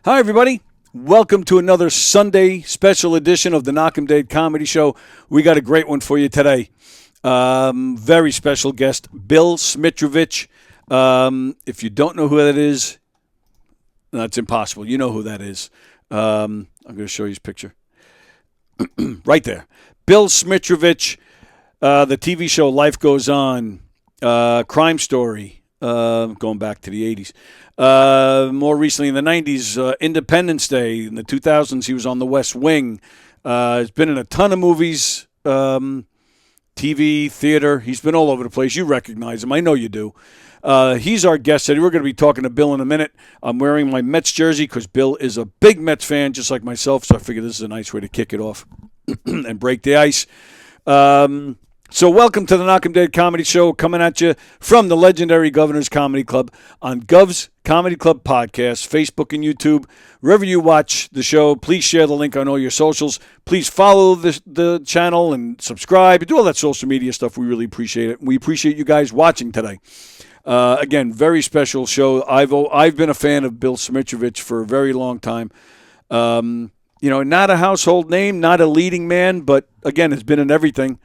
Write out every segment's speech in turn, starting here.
Hi, everybody. Welcome to another Sunday special edition of the Knock 'em Dead Comedy Show. We got a great one for you today. Very special guest, Bill Smitrovich. If you don't know who that is, that's impossible. You know who that is. I'm going to show you his picture. Right there. Bill Smitrovich, the TV show Life Goes On, Crime Story, going back to the 80s. More recently in the 90s, Independence Day. In the 2000s, he was on The West Wing. He's been in a ton of movies, TV, theater. He's been all over the place. You recognize him. I know you do. He's our guest today. We're going to be talking to Bill in a minute. I'm wearing my Mets jersey because Bill is a big Mets fan, just like myself, so I figure this is a nice way to kick it off and break the ice. So welcome to the Knock 'em Dead Comedy Show, coming at you from the legendary Governor's Comedy Club on Gov's Comedy Club Podcast, Facebook and YouTube. Wherever you watch the show, please share the link on all your socials. Please follow the channel and subscribe. Do all that social media stuff. We really appreciate it. We appreciate you guys watching today. Again, very special show. I've been a fan of Bill Smitrovich for a very long time. Not a household name, not a leading man, but again, has been in everything.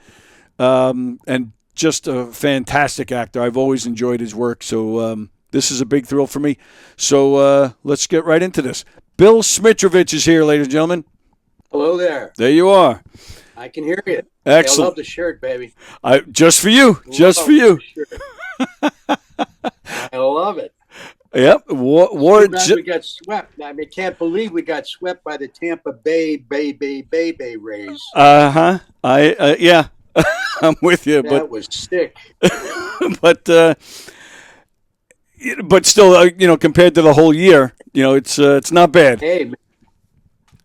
And just a fantastic actor. I've always enjoyed his work, so this is a big thrill for me. So let's get right into this. Bill Smitrovich is here, ladies and gentlemen. Hello there. There you are. I can hear you. Excellent. I love the shirt, baby. Just for you. Just for you. I love it. Yep. We got swept. I can't believe we got swept by the Tampa Bay Rays. Uh-huh. Yeah. I'm with you. That was sick. but still, compared to the whole year, it's not bad. Hey, man.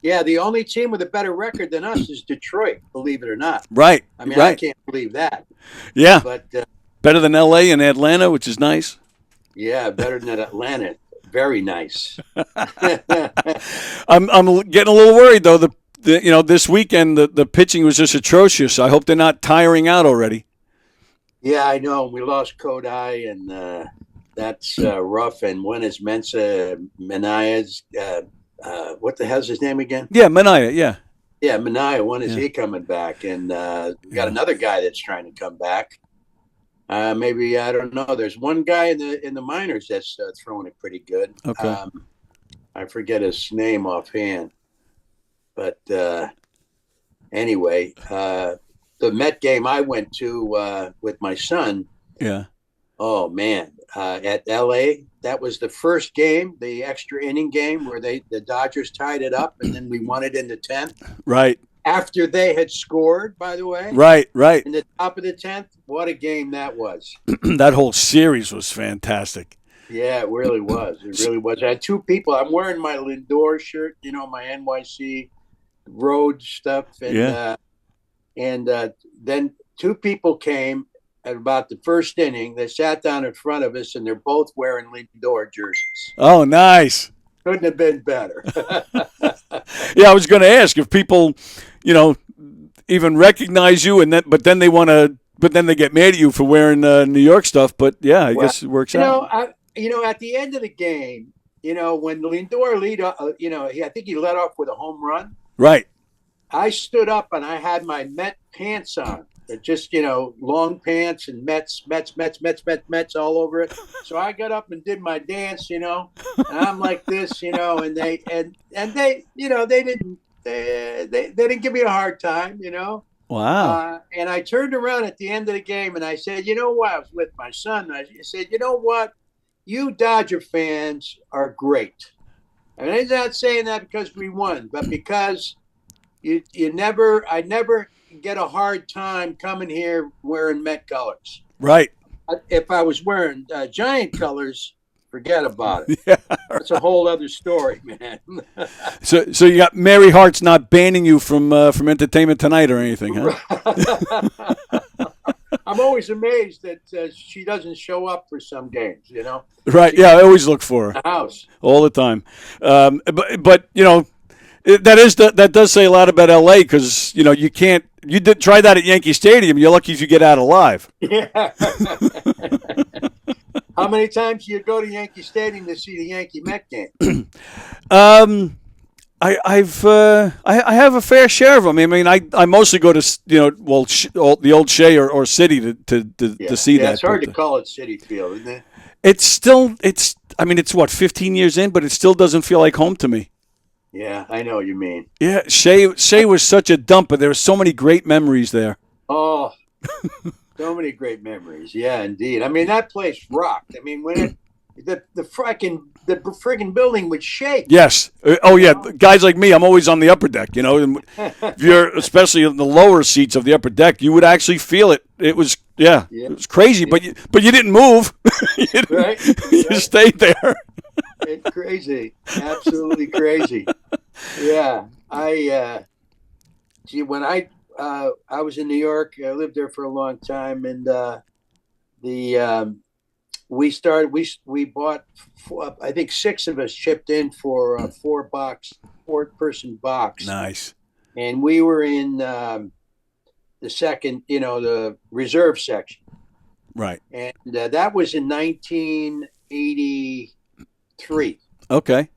Yeah, the only team with a better record than us is Detroit, believe it or not. Right. I I can't believe that. Yeah. But better than LA and Atlanta, which is nice. Yeah, better than Atlanta. Very nice. I'm getting a little worried though. This weekend the pitching was just atrocious. I hope they're not tiring out already. Yeah, I know. We lost Kodai, and that's rough. And when is Manaya's? What the hell's his name again? Yeah, Manaya. Yeah. Yeah, Manaya. When is he coming back? And we got another guy that's trying to come back. Maybe, I don't know. There's one guy in the minors that's throwing it pretty good. Okay. I forget his name offhand. But anyway, the Met game I went to with my son. Yeah. Oh, man. At L.A., that was the first game, the extra inning game where the Dodgers tied it up, and then we won it in the 10th. Right. After they had scored, by the way. Right. In the top of the 10th. What a game that was. That whole series was fantastic. Yeah, it really was. It really was. I had two people. I'm wearing my Lindor shirt, my NYC road stuff. And, then two people came at about the first inning. They sat down in front of us, and they're both wearing Lindor jerseys. Oh, nice. Couldn't have been better. Yeah, I was going to ask if people, even recognize you, but then they get mad at you for wearing New York stuff. But yeah, I guess it works out. At the end of the game, when Lindor I think he led off with a home run. Right. I stood up and I had my Met pants on. Just, long pants and Mets all over it. So I got up and did my dance, and I'm like this, and they didn't give me a hard time, Wow. And I turned around at the end of the game and I said, I was with my son. I said, you know what? You Dodger fans are great. And I'm not saying that because we won, but because I never get a hard time coming here wearing Met colors. Right. If I was wearing Giant colors, forget about it. Yeah, That's a whole other story, man. So you got Mary Hart's not banning you from Entertainment Tonight or anything, huh? I'm always amazed that she doesn't show up for some games, Right. Yeah, I always look for her. The house. All the time. But that does say a lot about LA because, you can't. You did try that at Yankee Stadium. You're lucky if you get out alive. Yeah. How many times do you go to Yankee Stadium to see the Yankee Met game? I have a fair share of them. I mean, I mostly go to the old Shea or City to see that. It's hard to call it City Field, isn't it? It's I mean, it's what, 15 years in, but it still doesn't feel like home to me. Yeah, I know what you mean. Yeah, Shea was such a dump, but there were so many great memories there. Oh, so many great memories. Yeah, indeed. I mean, that place rocked. I mean, when the friggin' building would shake. Yes. Oh yeah, guys like me, I'm always on the upper deck. And if you're especially in the lower seats of the upper deck, you would actually feel it. It was it was crazy, but you didn't move. You stayed there. It's crazy, absolutely crazy. Yeah, when I was in New York, I lived there for a long time, and we bought I think 6 of us chipped in for a 4-person box. Nice. And we were in the second, the reserve section. Right. And that was in 1983. Okay.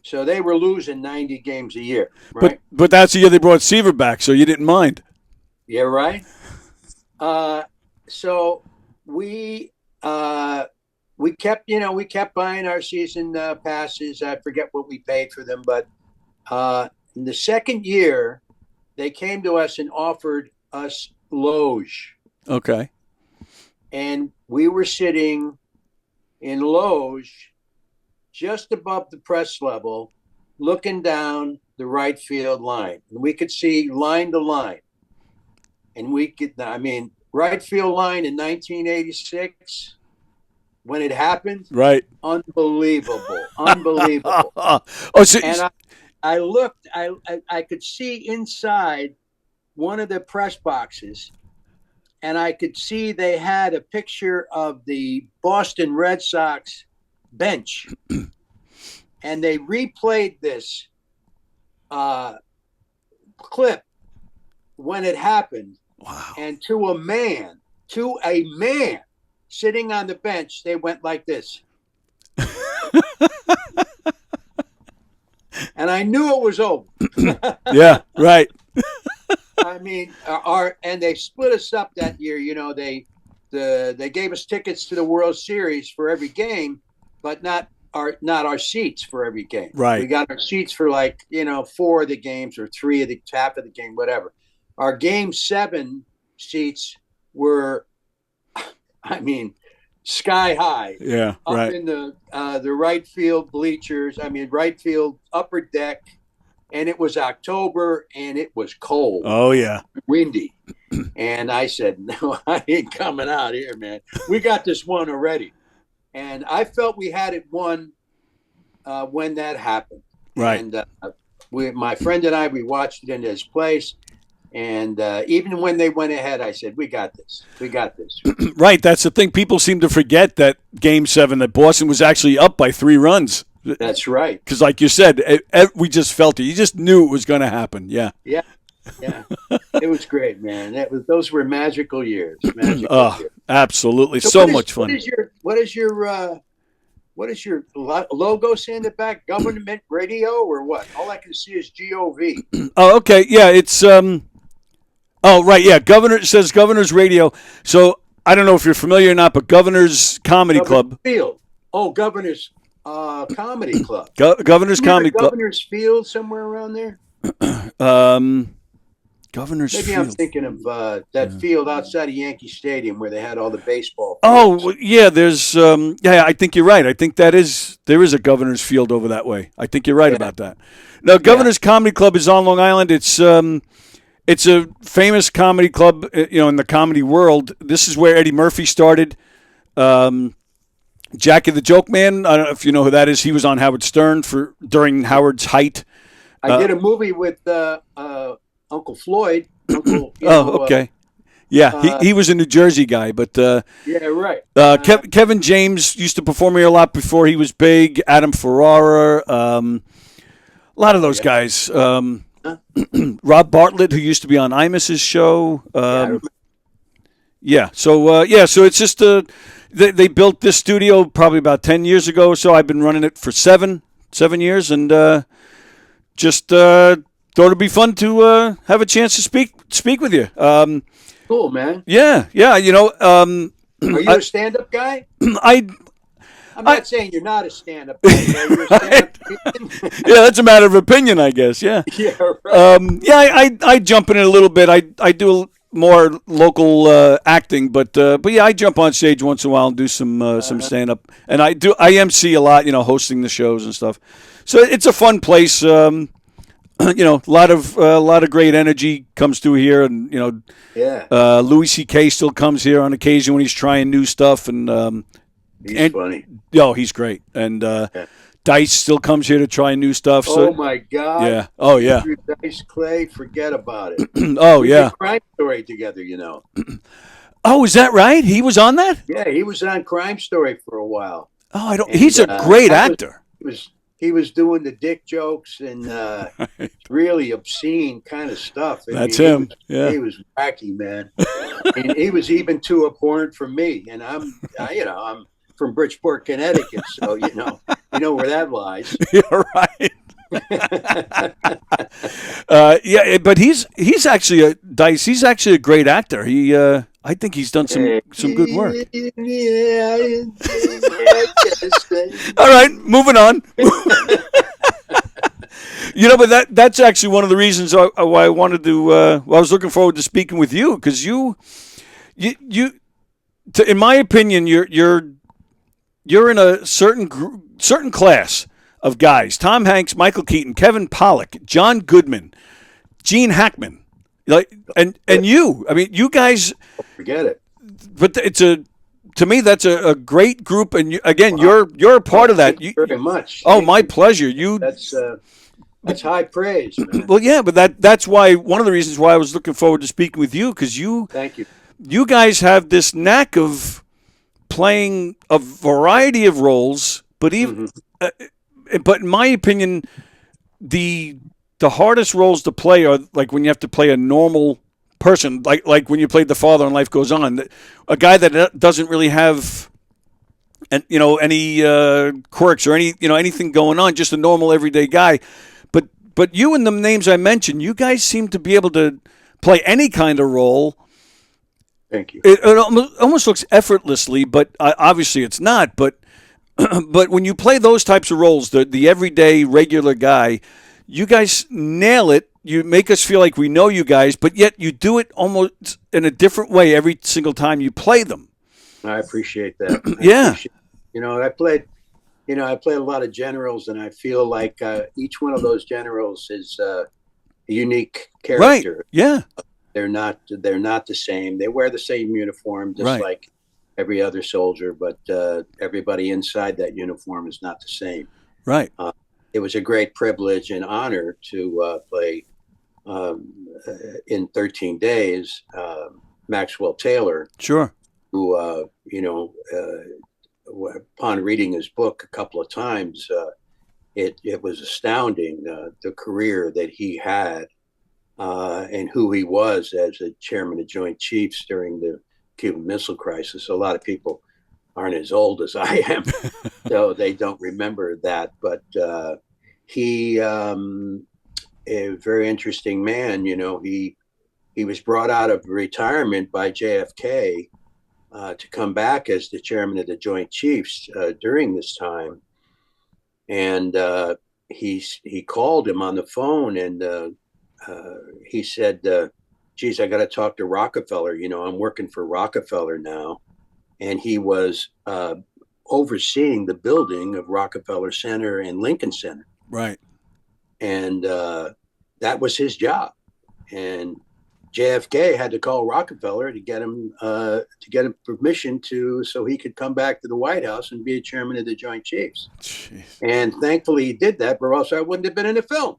So they were losing 90 games a year, right? But that's the year they brought Seaver back, so you didn't mind. Yeah, right. So we kept buying our season passes. I forget what we paid for them, but in the second year, they came to us and offered us loge. Okay. And we were sitting in loge just above the press level, looking down the right field line. And we could see line to line. And right field line in 1986, when it happened, right? Unbelievable. So and I looked, I could see inside one of the press boxes, and I could see they had a picture of the Boston Red Sox bench, and they replayed this clip when it happened. Wow. And to a man sitting on the bench, they went like this. And I knew it was over. Yeah, right. I mean, and they split us up that year. They gave us tickets to the World Series for every game, but not our seats for every game. Right. We got our seats for 4 of the games or 3 of the half of the game, whatever. Our Game 7 seats were, sky high. Yeah, up right. In the right field bleachers. Right field upper deck, and it was October and it was cold. Oh yeah, windy. And I said, "No, I ain't coming out here, man. We got this one already." And I felt we had it won when that happened. Right. And my friend and I, we watched it in his place. And even when they went ahead, I said, we got this. We got this. Right. That's the thing. People seem to forget that Game 7, that Boston was actually up by 3 runs. That's right. Because like you said, we just felt it. You just knew it was going to happen. Yeah. Yeah. Yeah. It was great, man. Those were magical years. Years. Absolutely. So much fun. What is your logo saying at the back? Government radio or what? All I can see is GOV. Oh, okay. Yeah, it's oh, right. Yeah, it says Governor's Radio. So I don't know if you're familiar or not, but Governor's Comedy Club. Field. Oh, Governor's Comedy Club. Governor's Comedy Club. Governor's Field somewhere around there. Governor's Maybe Field. I'm thinking of that field outside of Yankee Stadium where they had all the baseball fields. Oh, yeah, there's I think you're right. I think there is a Governor's Field over that way. I think you're right about that. Now, Governor's Comedy Club is on Long Island. It's a famous comedy club, in the comedy world. This is where Eddie Murphy started. Jackie the Joke Man, I don't know if you know who that is. He was on Howard Stern during Howard's height. I did a movie with Uncle Floyd. Okay. Yeah, he was a New Jersey guy, but yeah, right. Kevin James used to perform here a lot before he was big. Adam Ferrara, a lot of those guys. Rob Bartlett, who used to be on Imus's show. So it's just They built this studio probably about 10 years ago or so. I've been running it for seven years, and just thought it'd be fun to have a chance to speak with you. Cool, man. Yeah. Are you a stand-up guy? I I'm not saying you're not a stand-up guy. But you're a stand-up yeah, that's a matter of opinion, I guess. Yeah. Yeah, right. I jump in it a little bit. I do more local acting, but yeah, I jump on stage once in a while and do some stand up, and I MC a lot, hosting the shows and stuff. So it's a fun place. A lot of great energy comes through here, and Yeah, Louis C.K. still comes here on occasion when he's trying new stuff, and he's funny. he's great, and Yeah. Dice still comes here to try new stuff. So Oh my God! yeah, oh yeah, Andrew Dice Clay, forget about it. oh We yeah. did Crime Story together, Oh, is that right? He was on that? Yeah, he was on Crime Story for a while. Oh, I don't. And, He's a great that actor. He was doing the dick jokes and really obscene kind of stuff. That's him. He was wacky, man. And he was even too abhorrent for me. And I'm from Bridgeport, Connecticut, so you know where that lies. You're right. Yeah, but he's actually Dice. He's actually a great actor. I think he's done some good work. Yeah. All right, moving on. But that's actually one of the reasons why I wanted to. I was looking forward to speaking with you, because you, in my opinion, you're in a certain class of guys: Tom Hanks, Michael Keaton, Kevin Pollak, John Goodman, Gene Hackman, and you. I mean, you guys. Forget it. But to me, that's a great group, and you're a part of that. Thank you very much. Oh, my pleasure. That's high praise, man. Well, yeah, but that's why one of the reasons why I was looking forward to speaking with you, because Thank you. You guys have this knack of playing a variety of roles, but but in my opinion, the hardest roles to play are like when you have to play a normal person, like when you played the father in Life Goes On, a guy that doesn't really have any quirks or anything going on, just a normal everyday guy. But you and the names I mentioned, you guys seem to be able to play any kind of role. Thank you. It almost looks effortlessly, but obviously it's not. But when you play those types of roles, the everyday regular guy, you guys nail it. You make us feel like we know you guys, but yet you do it almost in a different way every single time you play them. I appreciate that. Yeah. I played a lot of generals, and I feel like each one of those generals is a unique character. Right. Yeah. They're not the same. They wear the same uniform, just like every other soldier, but everybody inside that uniform is not the same. Right. It was a great privilege and honor to play in 13 days Maxwell Taylor. Sure. Who upon reading his book a couple of times, it was astounding the career that he had and who he was as a chairman of Joint Chiefs during the Cuban Missile Crisis. A lot of people aren't as old as I am, so they don't remember that. But he, a very interesting man. He was brought out of retirement by JFK to come back as the chairman of the Joint Chiefs during this time, and he called him on the phone, and he said, geez, I got to talk to Rockefeller. I'm working for Rockefeller now. And he was overseeing the building of Rockefeller Center and Lincoln Center. Right. And that was his job. And JFK had to call Rockefeller to get him permission so he could come back to the White House and be a chairman of the Joint Chiefs. Jeez. And thankfully he did that, or else I wouldn't have been in the film.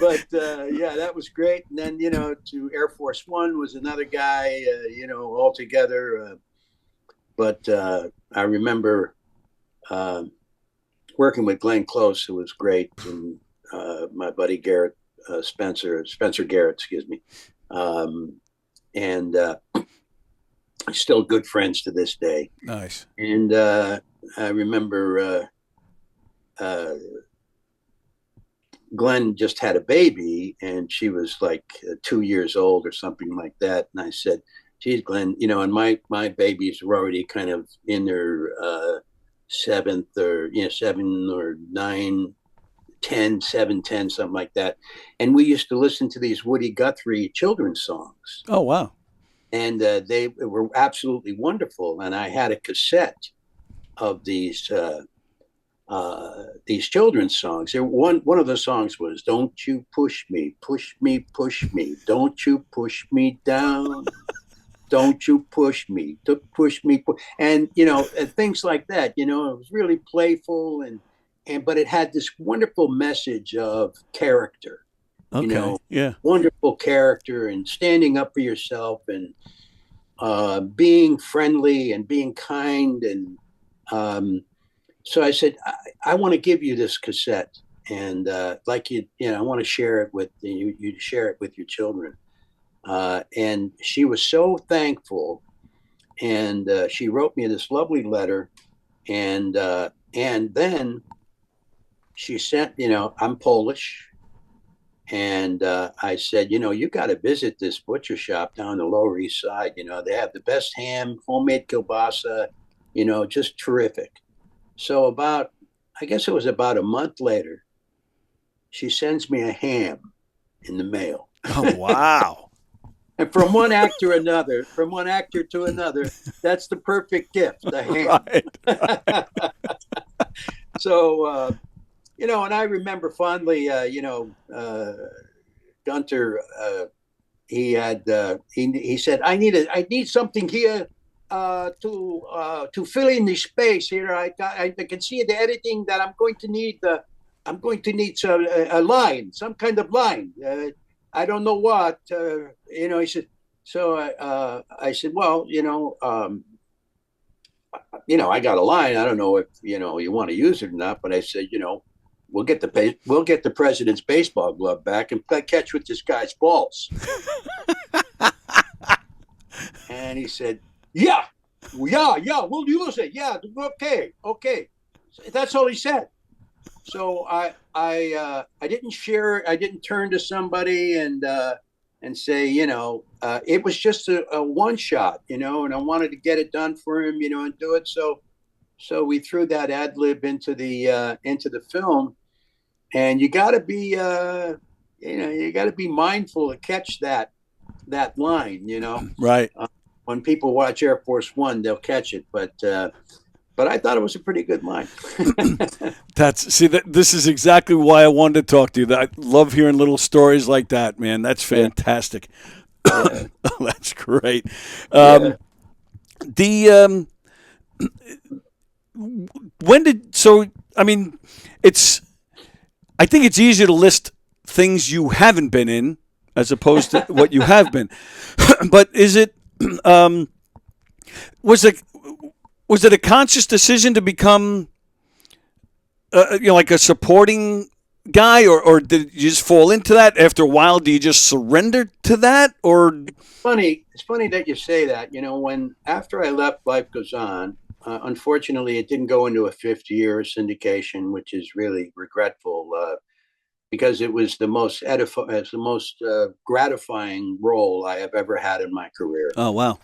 But that was great. And then to Air Force One was another guy, altogether. But I remember working with Glenn Close, who was great, and my buddy Garrett Spencer Garrett, excuse me. and still good friends to this day. Nice. And I remember Glenn just had a baby, and she was like 2 years old or something like that. And I said, "Geez, Glenn, and my babies were already kind of in their seventh or 7 or 9, 10, 7, 10, something like that." And we used to listen to these Woody Guthrie children's songs. Oh, wow. And they were absolutely wonderful. And I had a cassette of these children's songs. One of the songs was "Don't you push me, push me, push me, don't you push me down, don't you push me, to push me," and things like that. It was really playful, and but it had this wonderful message of character. Okay. Yeah. Wonderful character and standing up for yourself and being friendly and being kind. And so I said, I want to give you this cassette, and I want to share it with you. You share it with your children. And she was so thankful, and she wrote me this lovely letter, and then she sent. I'm Polish. And I said, you got to visit this butcher shop down the Lower East Side. They have the best ham, homemade kielbasa, just terrific. So I guess it was about a month later, she sends me a ham in the mail. Oh, wow. And from one actor to another, that's the perfect gift, the ham. Right. So, and I remember fondly, Gunter, he said, I need something here to fill in the space here. I can see the editing that I'm going to need. I'm going to need a line, some kind of line. I don't know what. He said. So I said, well, I got a line. I don't know if you want to use it or not, but I said, we'll get the president's baseball glove back and catch with this guy's balls. And he said, yeah, we'll use it. Yeah, okay. That's all he said. So I didn't share. I didn't turn to somebody and say, it was just a one shot, and I wanted to get it done for him, and do it. So we threw that ad lib into the film, and you got to be mindful to catch that line, Right. When people watch Air Force One, they'll catch it, but I thought it was a pretty good line. This is exactly why I wanted to talk to you. I love hearing little stories like that, man. That's fantastic. Yeah. That's great. Yeah. I think it's easier to list things you haven't been in as opposed to what you have been. But is it was it a conscious decision to become like a supporting guy, or did you just fall into that after a while? Do you just surrender to that, or? It's funny that you say that. When after I left Life Goes On, unfortunately, it didn't go into a fifth year syndication, which is really regretful because it was the most gratifying role I have ever had in my career. Oh, wow.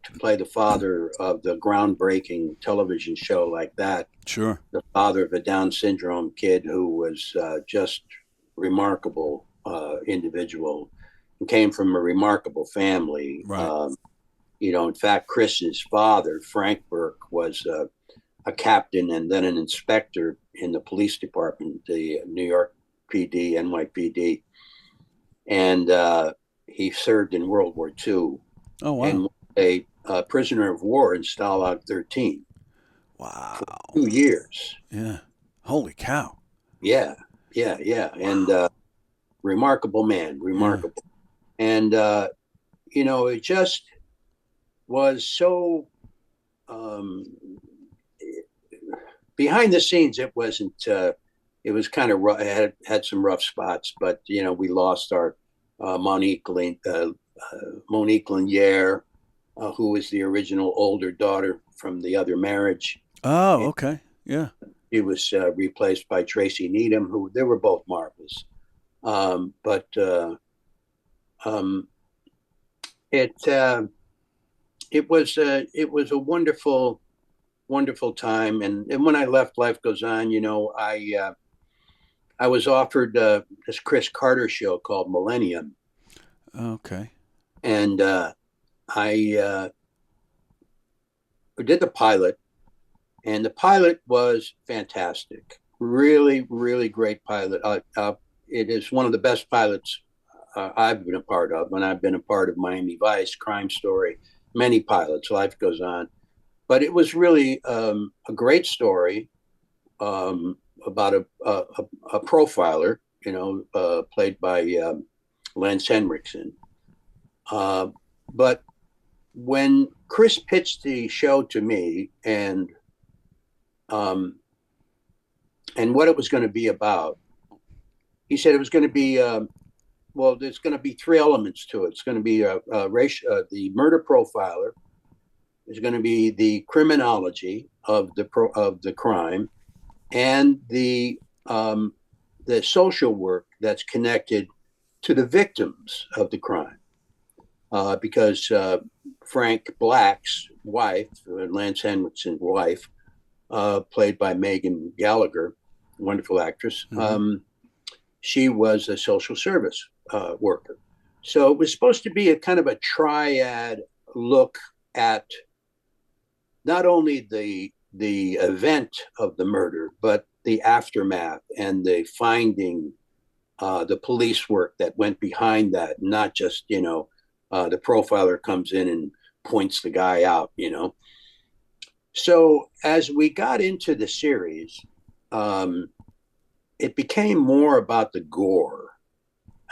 To play the father of the groundbreaking television show like that. Sure. The father of a Down syndrome kid who was just remarkable individual and came from a remarkable family. Right. In fact, Chris's father, Frank Burke, was a captain and then an inspector in the police department, the New York PD, NYPD. And he served in World War II. Oh, wow. And a prisoner of war in Stalag 13. Wow. For 2 years. Yeah. Holy cow. Yeah. Wow. And remarkable man, remarkable. Yeah. And, it just was so behind the scenes. It wasn't, it was kind of rough. It had some rough spots, but, we lost our Monique Lanier, who was the original older daughter from the other marriage. Oh, And okay. Yeah. she was replaced by Tracy Needham, who they were both marvelous. But um, it it was a wonderful time. And when I left Life Goes On, I was offered this Chris Carter show called Millennium, Okay. and I did the pilot, and the pilot was fantastic. Really, really great pilot. It is one of the best pilots I've been a part of, and I've been a part of Miami Vice, Crime Story, many pilots. Life Goes On, but it was really a great story about a profiler, played by Lance Henriksen. But when Chris pitched the show to me um, and what it was going to be about, he said it was going to be well. There's going to be three elements to it. It's going to be the murder profiler. There's going to be the criminology of the crime, and the social work that's connected to the victims of the crime. Because Frank Black's wife, Lance Henriksen's wife, played by Megan Gallagher, wonderful actress, she was a social service worker. So it was supposed to be a kind of a triad look at not only the event of the murder, but the aftermath and the finding, the police work that went behind that, not just, the profiler comes in and points the guy out. So as we got into the series, it became more about the gore.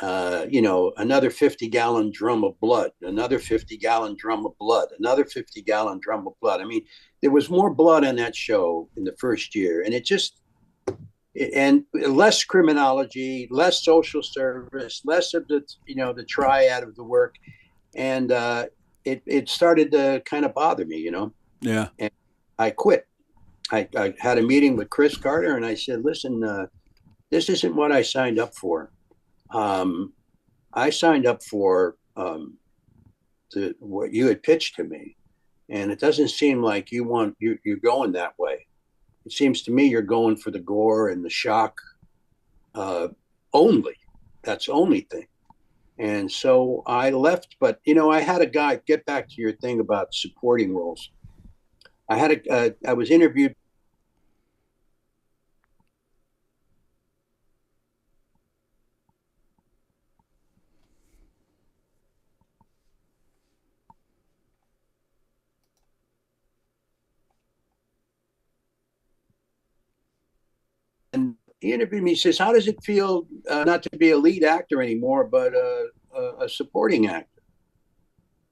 Another 50-gallon drum of blood, another 50-gallon drum of blood, another 50-gallon drum of blood. I mean, there was more blood on that show in the first year, and and less criminology, less social service, less of the triad of the work, and it started to kind of bother me. Yeah. And I quit. I had a meeting with Chris Carter, and I said, "Listen, this isn't what I signed up for. I signed up for what you had pitched to me, and it doesn't seem like you're going that way. It seems to me you're going for the gore and the shock only. That's the only thing." And so I left, but I had a guy. Get back to your thing about supporting roles. I was interviewed. And he interviewed me. He says, "How does it feel not to be a lead actor anymore, but a supporting actor?"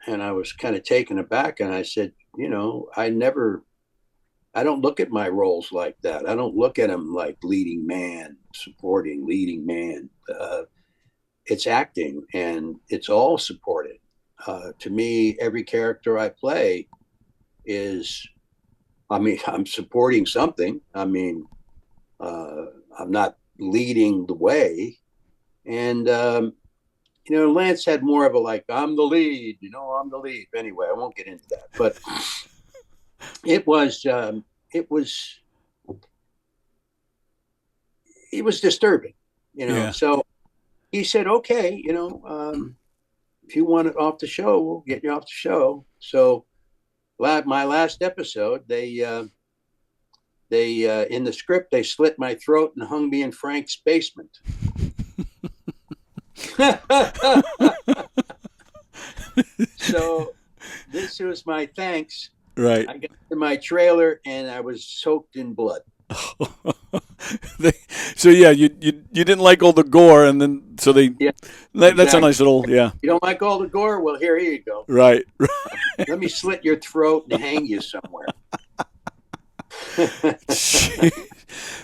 And I was kind of taken aback, and I said, I don't look at my roles like that. I don't look at them like leading man, supporting, leading man. It's acting, and it's all supported. To me, every character I play I'm supporting something. I'm not leading the way. And, Lance had more of I'm the lead, I'm the lead. Anyway, I won't get into that, but it was disturbing, Yeah. So he said, "Okay, if you want it off the show, we'll get you off the show." So my last episode, they in the script, they slit my throat and hung me in Frank's basement. So this was my thanks. Right. I got to my trailer and I was soaked in blood. So yeah, you didn't like all the gore, and then Yeah, that's exactly. a nice little You don't like all the gore? Well, here you go. Right. Let me slit your throat and hang you somewhere.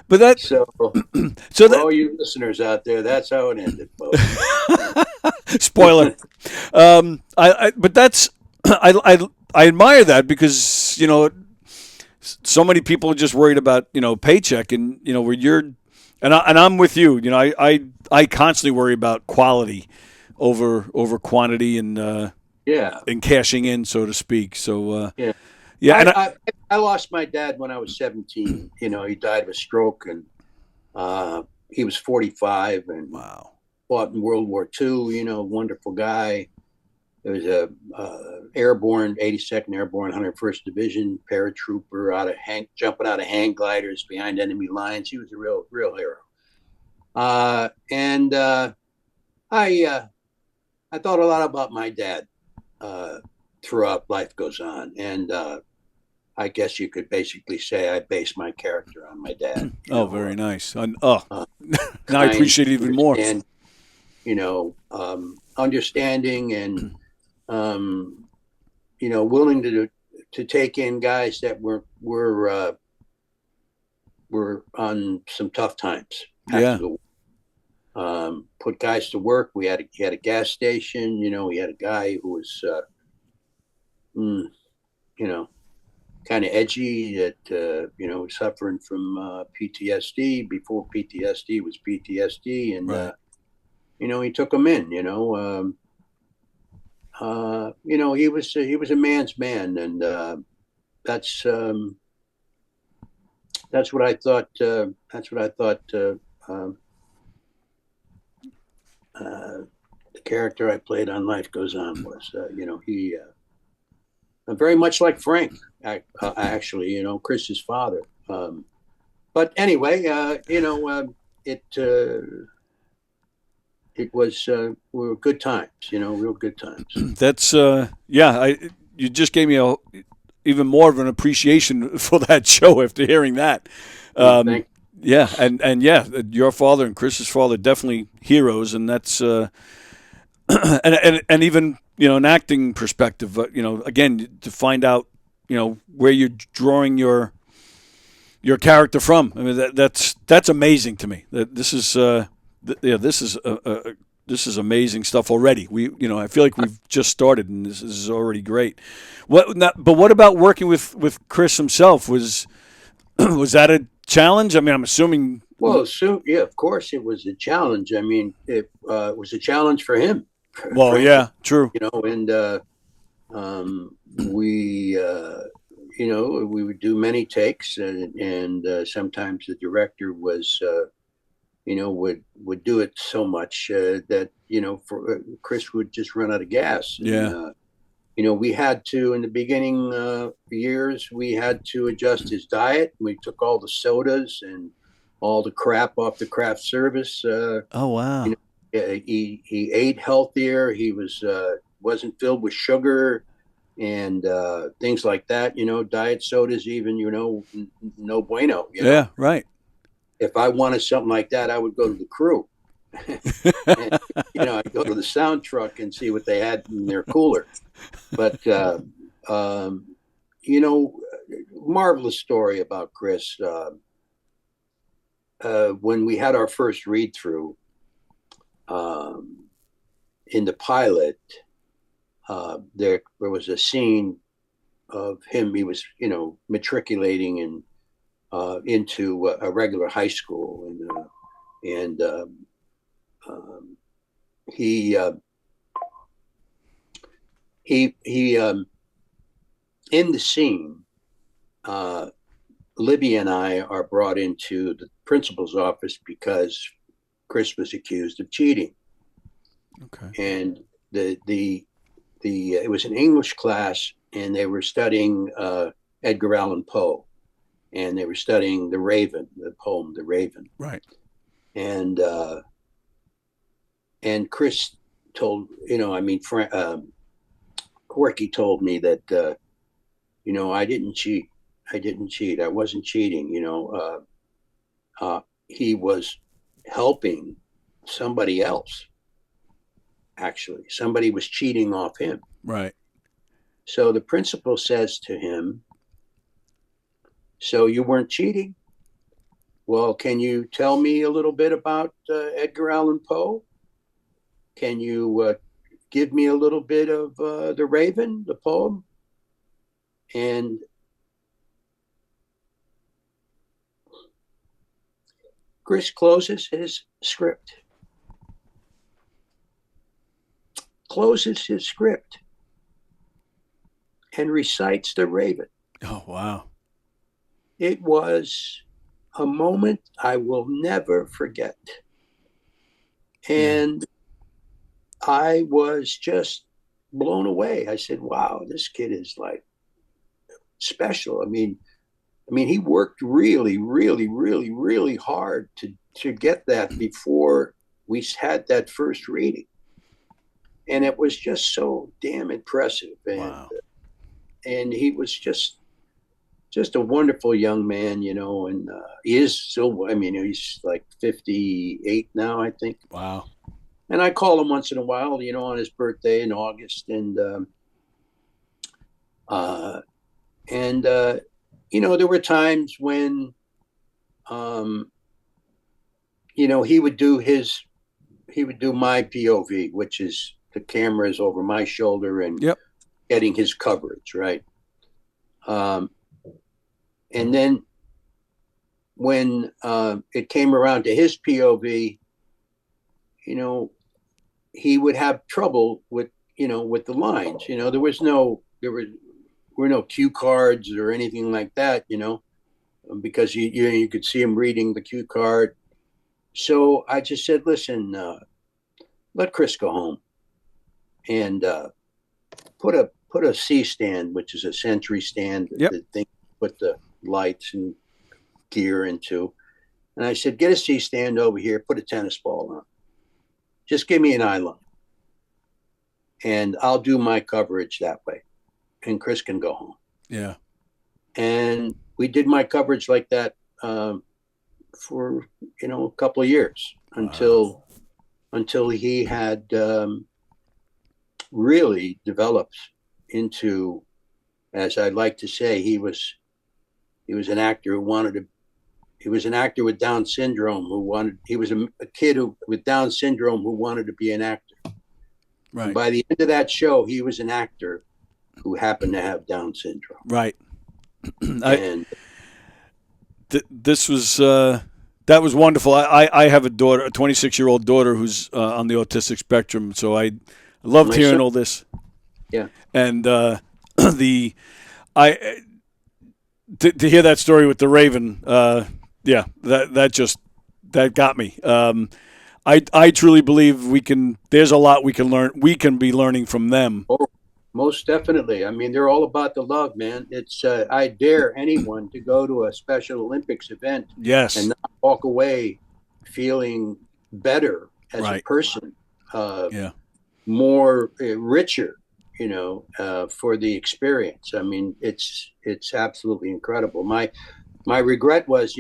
But that So so for that all you listeners out there, that's how it ended, folks. spoiler. But that's I admire that because so many people are just worried about paycheck, and where you're, and I'm with you. I constantly worry about quality over quantity Yeah, and cashing in, so to speak. So yeah. yeah, and I lost my dad when I was 17. He died of a stroke, and he was 45 and wow, fought in World War II. Wonderful guy. There was a airborne 82nd Airborne 101st Division paratrooper jumping out of hang gliders behind enemy lines. He was a real hero. And I thought a lot about my dad throughout Life Goes On, and I guess you could basically say I based my character on my dad. oh, very nice. Uh, Now I kind, appreciate it even more. understanding and um, willing to take in guys that were on some tough times after Yeah, the war. Put guys to work. He had a gas station. He had a guy who was mm, you know kind of edgy that was suffering from PTSD before PTSD was PTSD, and right. he took him in. He was a man's man, and that's um, that's what I thought. That's what I thought. Um, the character I played on Life Goes On was. He very much like Frank, actually. Chris's father. But anyway, it was were good times. Real good times. That's yeah. You just gave me even more of an appreciation for that show after hearing that. Well, Um, thank yeah, and yeah, your father and Chris's father definitely heroes, and that's and even an acting perspective. Again, to find out where you're drawing your character from. I mean, that's amazing to me. That this is this is amazing stuff already. I feel like we've just started, and this is already great. But what about working with Chris himself? Was was that a challenge? I mean, I'm assuming. Well, so yeah, of course, it was a challenge. I mean, it was a challenge for him, Well, frankly. yeah, true. And we would do many takes, and sometimes the director was, would do it so much that for Chris would just run out of gas, and Yeah, we had to in the beginning years we had to adjust his diet. We took all the sodas and all the crap off the craft service. oh You wow. know, he ate healthier. He wasn't filled with sugar and things like that. Diet sodas, even no bueno. Yeah, right. If I wanted something like that, I would go to the crew. And, I'd go to the sound truck and see what they had in their cooler. But um, you know, marvelous story about Chris. When we had our first read through um, in the pilot, there was a scene of him. He was matriculating into a regular high school, and um, he he in the scene. Libby and I are brought into the principal's office because Chris was accused of cheating, Okay. and the it was an English class, and they were studying Edgar Allan Poe, and they were studying The Raven, the poem The Raven, Right. and Chris told Corky told me that I didn't cheat. I didn't cheat. I wasn't cheating. He was helping somebody else. Actually, somebody was cheating off him. Right. So the principal says to him, "So you weren't cheating?" Well, can you tell me a little bit about Edgar Allan Poe? Can you give me a little bit of The Raven, the poem? And Chris closes his script, and recites The Raven. Oh, wow. It was a moment I will never forget. And I was just blown away. I said, wow, this kid is like special. I mean, he worked really, really, really, really hard to get that before we had that first reading. And it was just so damn impressive. Wow. And he was just a wonderful young man, and he is still, I mean, he's like 58 now, I think. Wow. And I call him once in a while, on his birthday in August. There were times when, he would do my POV, which is the camera is over my shoulder and getting his coverage, right? And then when it came around to his POV, he would have trouble with the lines. There were no cue cards or anything like that, because you could see him reading the cue card. So I just said, listen, let Chris go home and put a C stand, which is a sentry stand, the thing put the lights and gear into. And I said, get a C stand over here, put a tennis ball on. Just give me an eye line. And I'll do my coverage that way. And Chris can go home. Yeah. And we did my coverage like that for, a couple of years until he had really developed into, as I like to say, he was an actor he was an actor with Down syndrome he was a kid with Down syndrome who wanted to be an actor. Right. And by the end of that show, he was an actor who happened to have Down syndrome. Right. And this was that was wonderful. I have a daughter, a 26-year-old daughter who's on the autistic spectrum. So I loved hearing all this. Yeah. And to hear that story with the Raven, that got me. I truly believe there's a lot we can learn. We can be learning from them. Oh, most definitely. I mean, they're all about the love, man. It's I dare anyone to go to a Special Olympics event, yes, and not walk away feeling better as right. a person, more richer, for the experience. I mean, it's absolutely incredible. My regret was,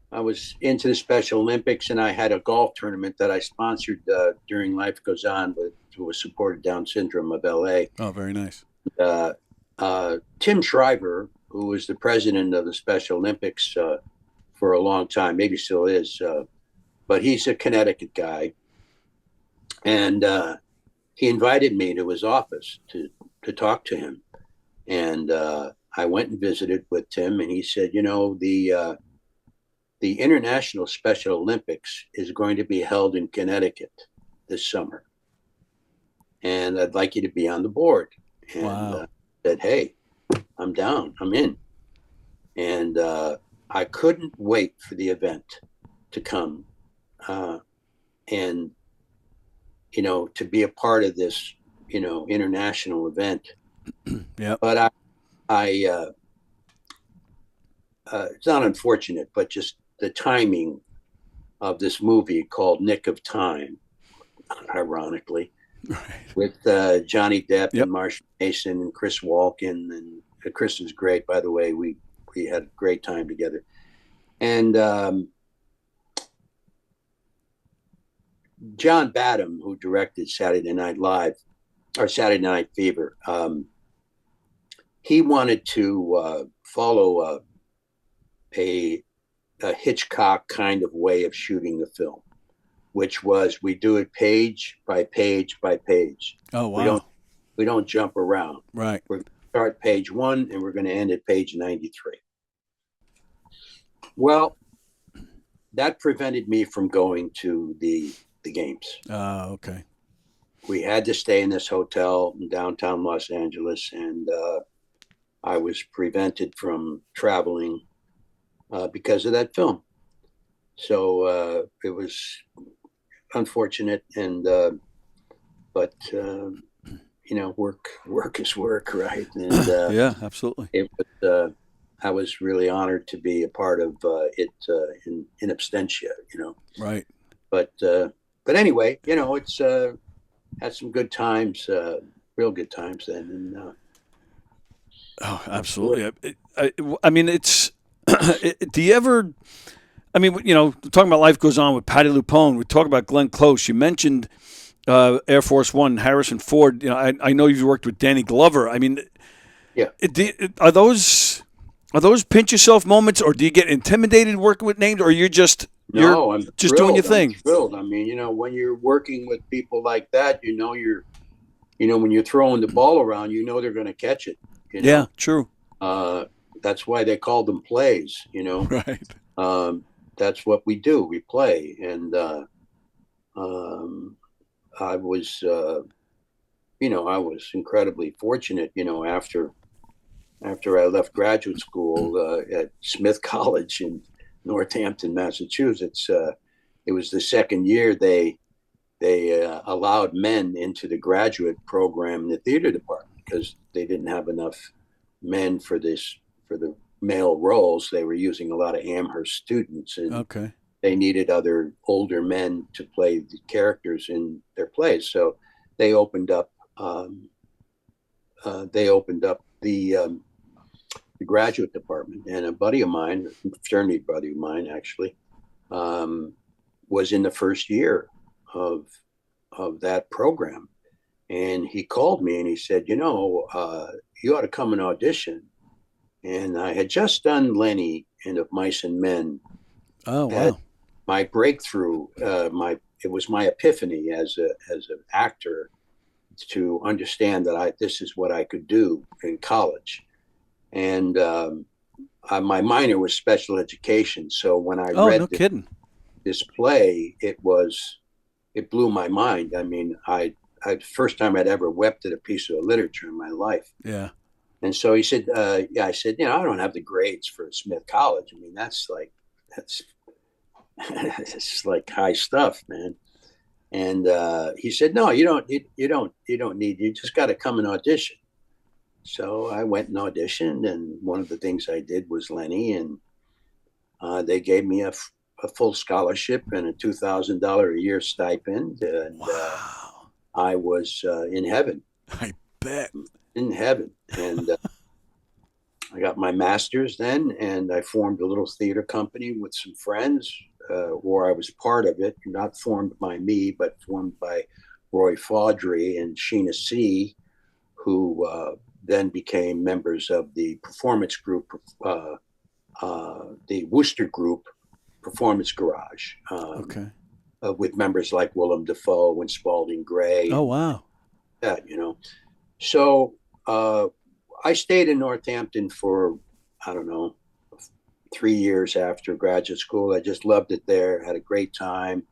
I was into the Special Olympics, and I had a golf tournament that I sponsored during Life Goes On with supported Down syndrome of LA. Oh, very nice. Tim Shriver, who was the president of the Special Olympics for a long time, maybe still is, but he's a Connecticut guy. And he invited me to his office to talk to him. And I went and visited with Tim, and he said, the International Special Olympics is going to be held in Connecticut this summer. And I'd like you to be on the board. And said, hey, I'm down. I'm in. And I couldn't wait for the event to come and, to be a part of this, international event. Yeah. But it's not unfortunate, but just the timing of this movie called Nick of Time, ironically, with Johnny Depp and Marsha Mason and Chris Walken. And Chris was great, by the way. We had a great time together. And John Badham, who directed Saturday Night Live, or Saturday Night Fever, he wanted to follow a a Hitchcock kind of way of shooting the film, which was we do it page by page by page. Oh, We wow. don't jump around. Right. We're going to start page 1 and we're going to end at page 93. Well, that prevented me from going to the games. Okay. We had to stay in this hotel in downtown Los Angeles, and I was prevented from traveling because of that film. So it was unfortunate, and but work is work, right? And Yeah, absolutely. it was. I was really honored to be a part of it in absentia, Right. But anyway, it's had some good times, real good times then. And Oh, absolutely. I mean, it's. Do you ever? I mean, talking about Life Goes On with Patty Lupone. We talk about Glenn Close. You mentioned Air Force One, Harrison Ford. I know you've worked with Danny Glover. I mean, yeah. Are those pinch yourself moments, or do you get intimidated working with names, or you're just No, I'm just thrilled. doing your thing? I'm thrilled. I mean, when you're working with people like that, when you're throwing the ball around, they're going to catch it. Yeah, true. That's why they call them plays. Right. That's what we do. We play, and I was, I was incredibly fortunate. After I left graduate school at Smith College in Northampton, Massachusetts, it was the second year they allowed men into the graduate program in the theater department because they didn't have enough men for the male roles. They were using a lot of Amherst students, and Okay. they needed other older men to play the characters in their plays. So they opened up. The graduate department, and a buddy of mine, a fraternity buddy of mine, actually, was in the first year of that program, and he called me and he said, you ought to come and audition. And I had just done Lenny and Of Mice and Men. Oh, wow. My breakthrough, it was my epiphany as an actor to understand that this is what I could do in college. And my minor was special education. So when I read this play, it blew my mind. I mean, first time I'd ever wept at a piece of literature in my life. Yeah. And so he said, I said, I don't have the grades for Smith College. I mean, that's it's like high stuff, man. And he said, no, you don't need, you just got to come and audition. So I went and auditioned, and one of the things I did was Lenny, and they gave me a full scholarship and a $2,000 a year stipend, and wow. I was in heaven. I bet. In heaven, and I got my master's then, and I formed a little theater company with some friends, or I was part of it, not formed by me, but formed by Roy Faudrey and Sheena C., who then became members of the performance group, the Worcester Group Performance Garage. Okay. With members like Willem Dafoe and Spalding Gray. Oh, wow. That, So I stayed in Northampton for, I don't know, 3 years after graduate school. I just loved it there, had a great time,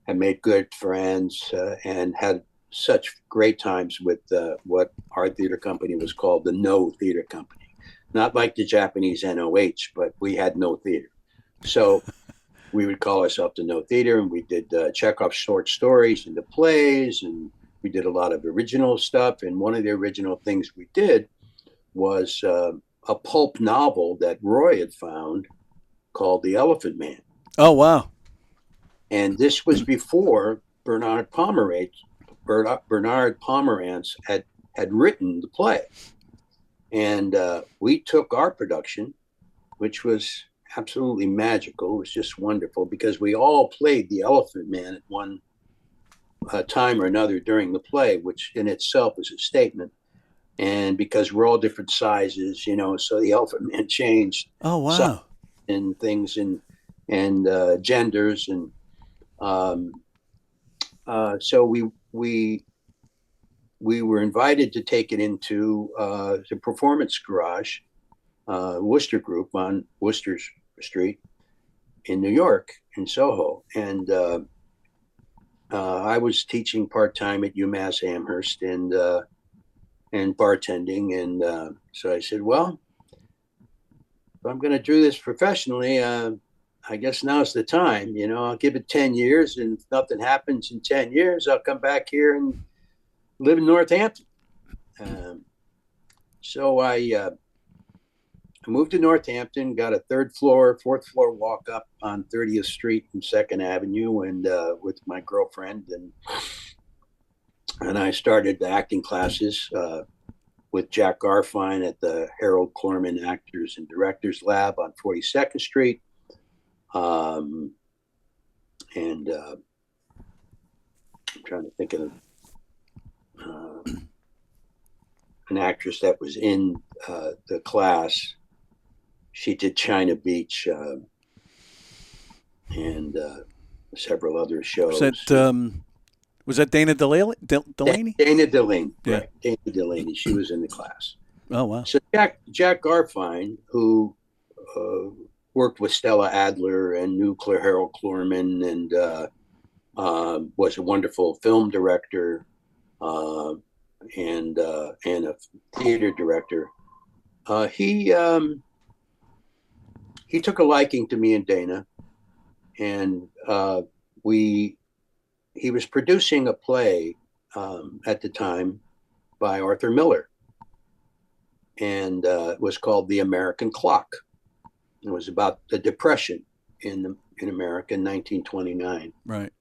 had made good friends, and had such great times with what our theater company was called the No Theater Company. Not like the Japanese NOH, but we had no theater. So we would call ourselves the No Theater, and we did Chekhov's short stories into plays, and we did a lot of original stuff. And one of the original things we did was a pulp novel that Roy had found called The Elephant Man. Oh, wow. And this was before Bernard Pomerantz had written the play. And we took our production, which was absolutely magical. It was just wonderful because we all played the Elephant Man at one time or another during the play, which in itself is a statement. And because we're all different sizes, so the Elephant Man changed. Oh, wow. And things. And and genders, and um, so we were invited to take it into the Performance Garage, Worcester Group on Worcester Street in New York, in Soho, and I was teaching part time at UMass Amherst and bartending, and so I said, well, if I'm going to do this professionally, I guess now's the time. I'll give it 10 years, and if nothing happens in 10 years, I'll come back here and live in Northampton. So I moved to Northampton, got a fourth floor walk up on 30th Street and 2nd Avenue, and with my girlfriend, and I started the acting classes with Jack Garfine at the Harold Klorman Actors and Directors Lab on 42nd Street. And I'm trying to think of an actress that was in the class. She did China Beach and several other shows. Was that Dana Delaney? Dana Delaney, Yeah. right? Dana Delaney. She was in the class. Oh, wow. So Jack Garfine, who worked with Stella Adler and knew Harold Klorman, and was a wonderful film director and a theater director. He took a liking to me and Dana, and he was producing a play at the time by Arthur Miller, and it was called The American Clock. It was about the Depression in America in 1929. Right.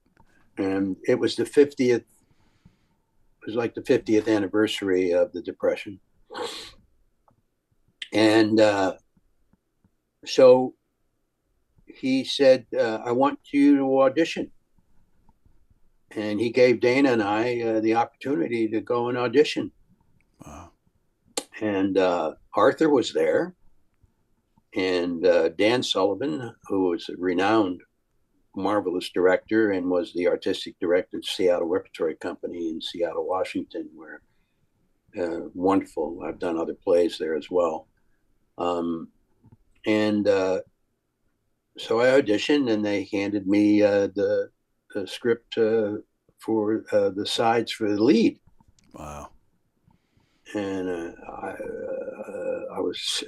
And it was the 50th. It was like the 50th anniversary of the Depression. And so he said, I want you to audition. And he gave Dana and I the opportunity to go and audition. Wow. And Arthur was there. And Dan Sullivan, who was a renowned, marvelous director and was the artistic director of Seattle Repertory Company in Seattle, Washington, where wonderful. I've done other plays there as well. And so I auditioned, and they handed me the script for the sides for the lead. Wow. And I was,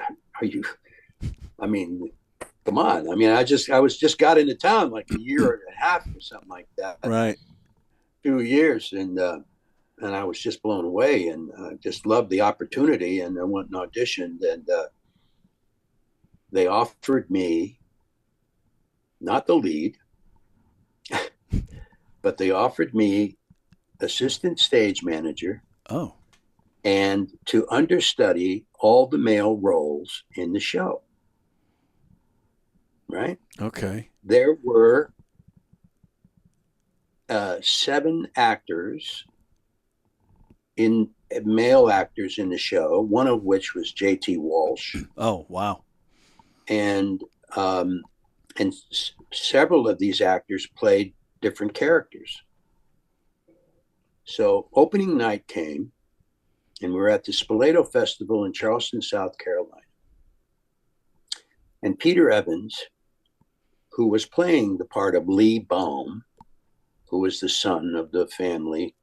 I mean, come on. I mean, I was just got into town like a year and a half or something like that. Right. 2 years. And I was just blown away, and just loved the opportunity. And I went and auditioned, and they offered me not the lead, but they offered me assistant stage manager. Oh. And to understudy all the male roles in the show. Right? Okay. There were 7 actors, male actors in the show, one of which was J.T. Walsh. Oh, wow. And several of these actors played different characters. So opening night came, and we were at the Spoleto Festival in Charleston, South Carolina. And Peter Evans, who was playing the part of Lee Baum, who was the son of the family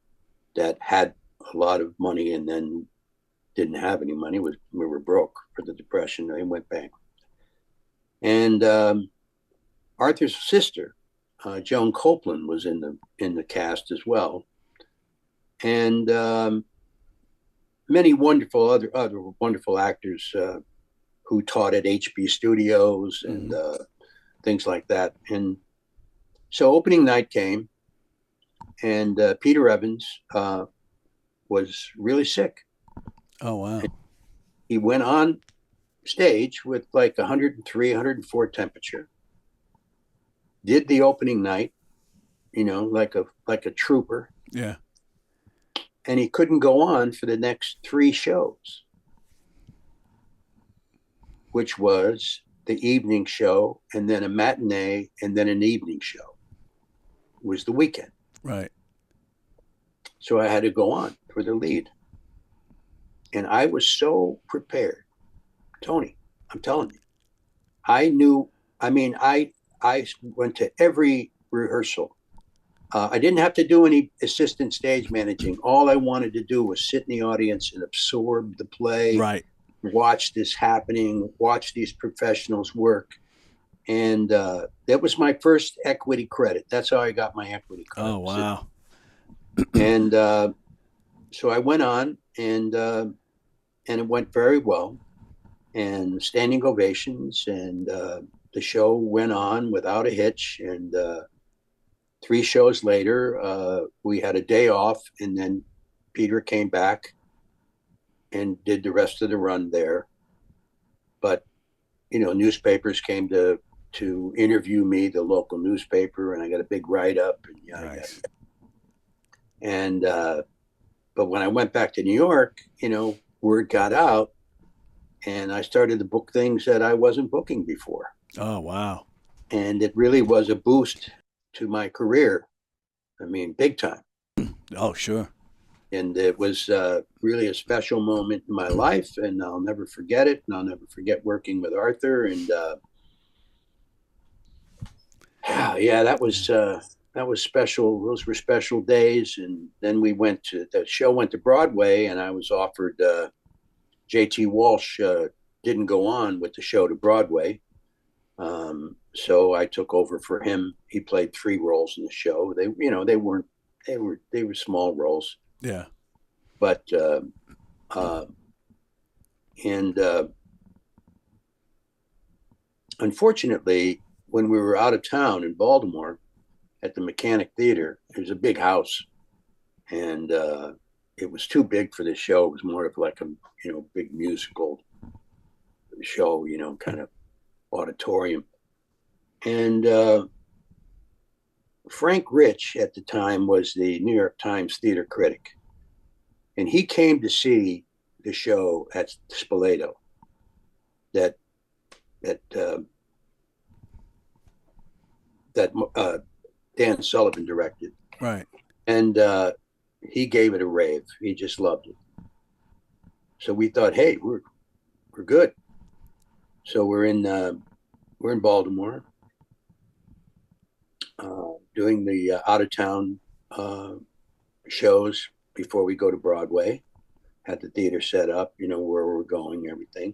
that had a lot of money and then didn't have any money. We were broke for the Depression. They went bankrupt. And Arthur's sister, Joan Copeland, was in the cast as well. And many wonderful other wonderful actors who taught at HB Studios and things like that. And so opening night came, and Peter Evans was really sick. Oh, wow. And he went on stage with like 103, 104 temperature, did the opening night, like a trooper. Yeah. And he couldn't go on for the next 3 shows, which was the evening show, and then a matinee, and then an evening show. It was the weekend. Right. So I had to go on for the lead. And I was so prepared. Tony, I'm telling you, I knew, I went to every rehearsal. I didn't have to do any assistant stage managing. All I wanted to do was sit in the audience and absorb the play, Right. watch this happening, watch these professionals work. And that was my first equity credit. That's how I got my equity credit. Oh, wow. And so I went on, and it went very well, and standing ovations, and the show went on without a hitch. And 3 shows later, we had a day off, and then Peter came back and did the rest of the run there. But newspapers came to interview me, the local newspaper, and I got a big write-up, and Nice. and but when I went back to New York, word got out, and I started to book things that I wasn't booking before. Oh, wow. And it really was a boost to my career. I mean, big time. Oh, sure. And it was really a special moment in my life, and I'll never forget it. And I'll never forget working with Arthur. And yeah, that was special. Those were special days. And then the show went to Broadway, and I was offered. J.T. Walsh didn't go on with the show to Broadway, so I took over for him. He played 3 roles in the show. They were small roles. Yeah. But unfortunately, when we were out of town in Baltimore at the Mechanic Theater, it was a big house, and it was too big for this show. It was more of like a big musical show, kind of auditorium. And Frank Rich at the time was the New York Times theater critic, and he came to see the show at Spoleto that Dan Sullivan directed. Right. And he gave it a rave. He just loved it. So we thought, hey, we're good. So we're in Baltimore, doing the out of town shows before we go to Broadway. Had the theater set up, where we're going, everything.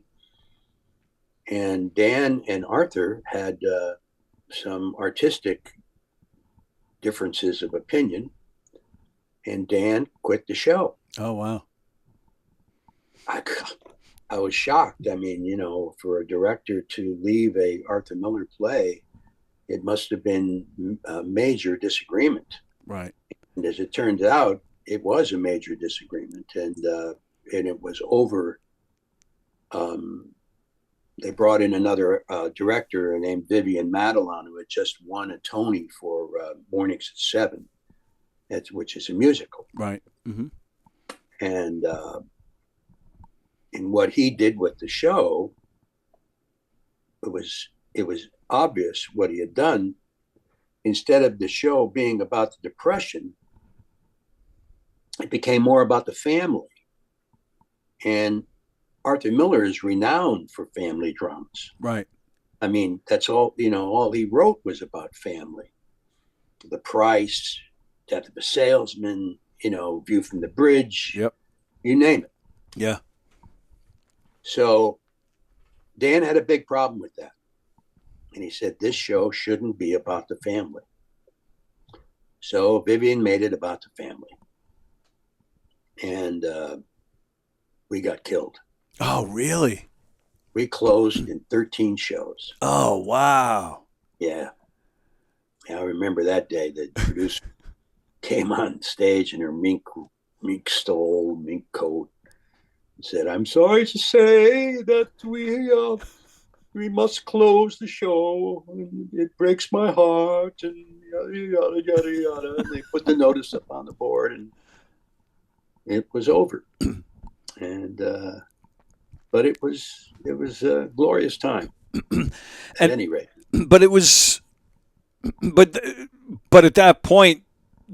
And Dan and Arthur had some artistic differences of opinion, and Dan quit the show. Oh, wow. I was shocked. I mean, for a director to leave a Arthur Miller play, it must have been a major disagreement. Right. And as it turned out, it was a major disagreement, and it was over. They brought in another director named Vivian Madelon, who had just won a Tony for Mornings at 7, which is a musical. Right. Mm-hmm. And what he did with the show, it was obvious what he had done. Instead of the show being about the Depression, it became more about the family. And Arthur Miller is renowned for family dramas. Right. I mean, that's all, all he wrote was about family. The Price, Death of a Salesman, View from the Bridge. Yep. You name it. Yeah. So Dan had a big problem with that. And he said, this show shouldn't be about the family. So Vivian made it about the family. And we got killed. Oh, really? We closed in 13 shows. Oh, wow. Yeah. I remember that day. The producer came on stage in her mink stole, mink coat, and said, "I'm sorry to say that we must close the show. It breaks my heart," and yada, yada, yada, yada. And they put the notice up on the board, and it was over. And but it was a glorious time. At And any rate. but it was but but at that point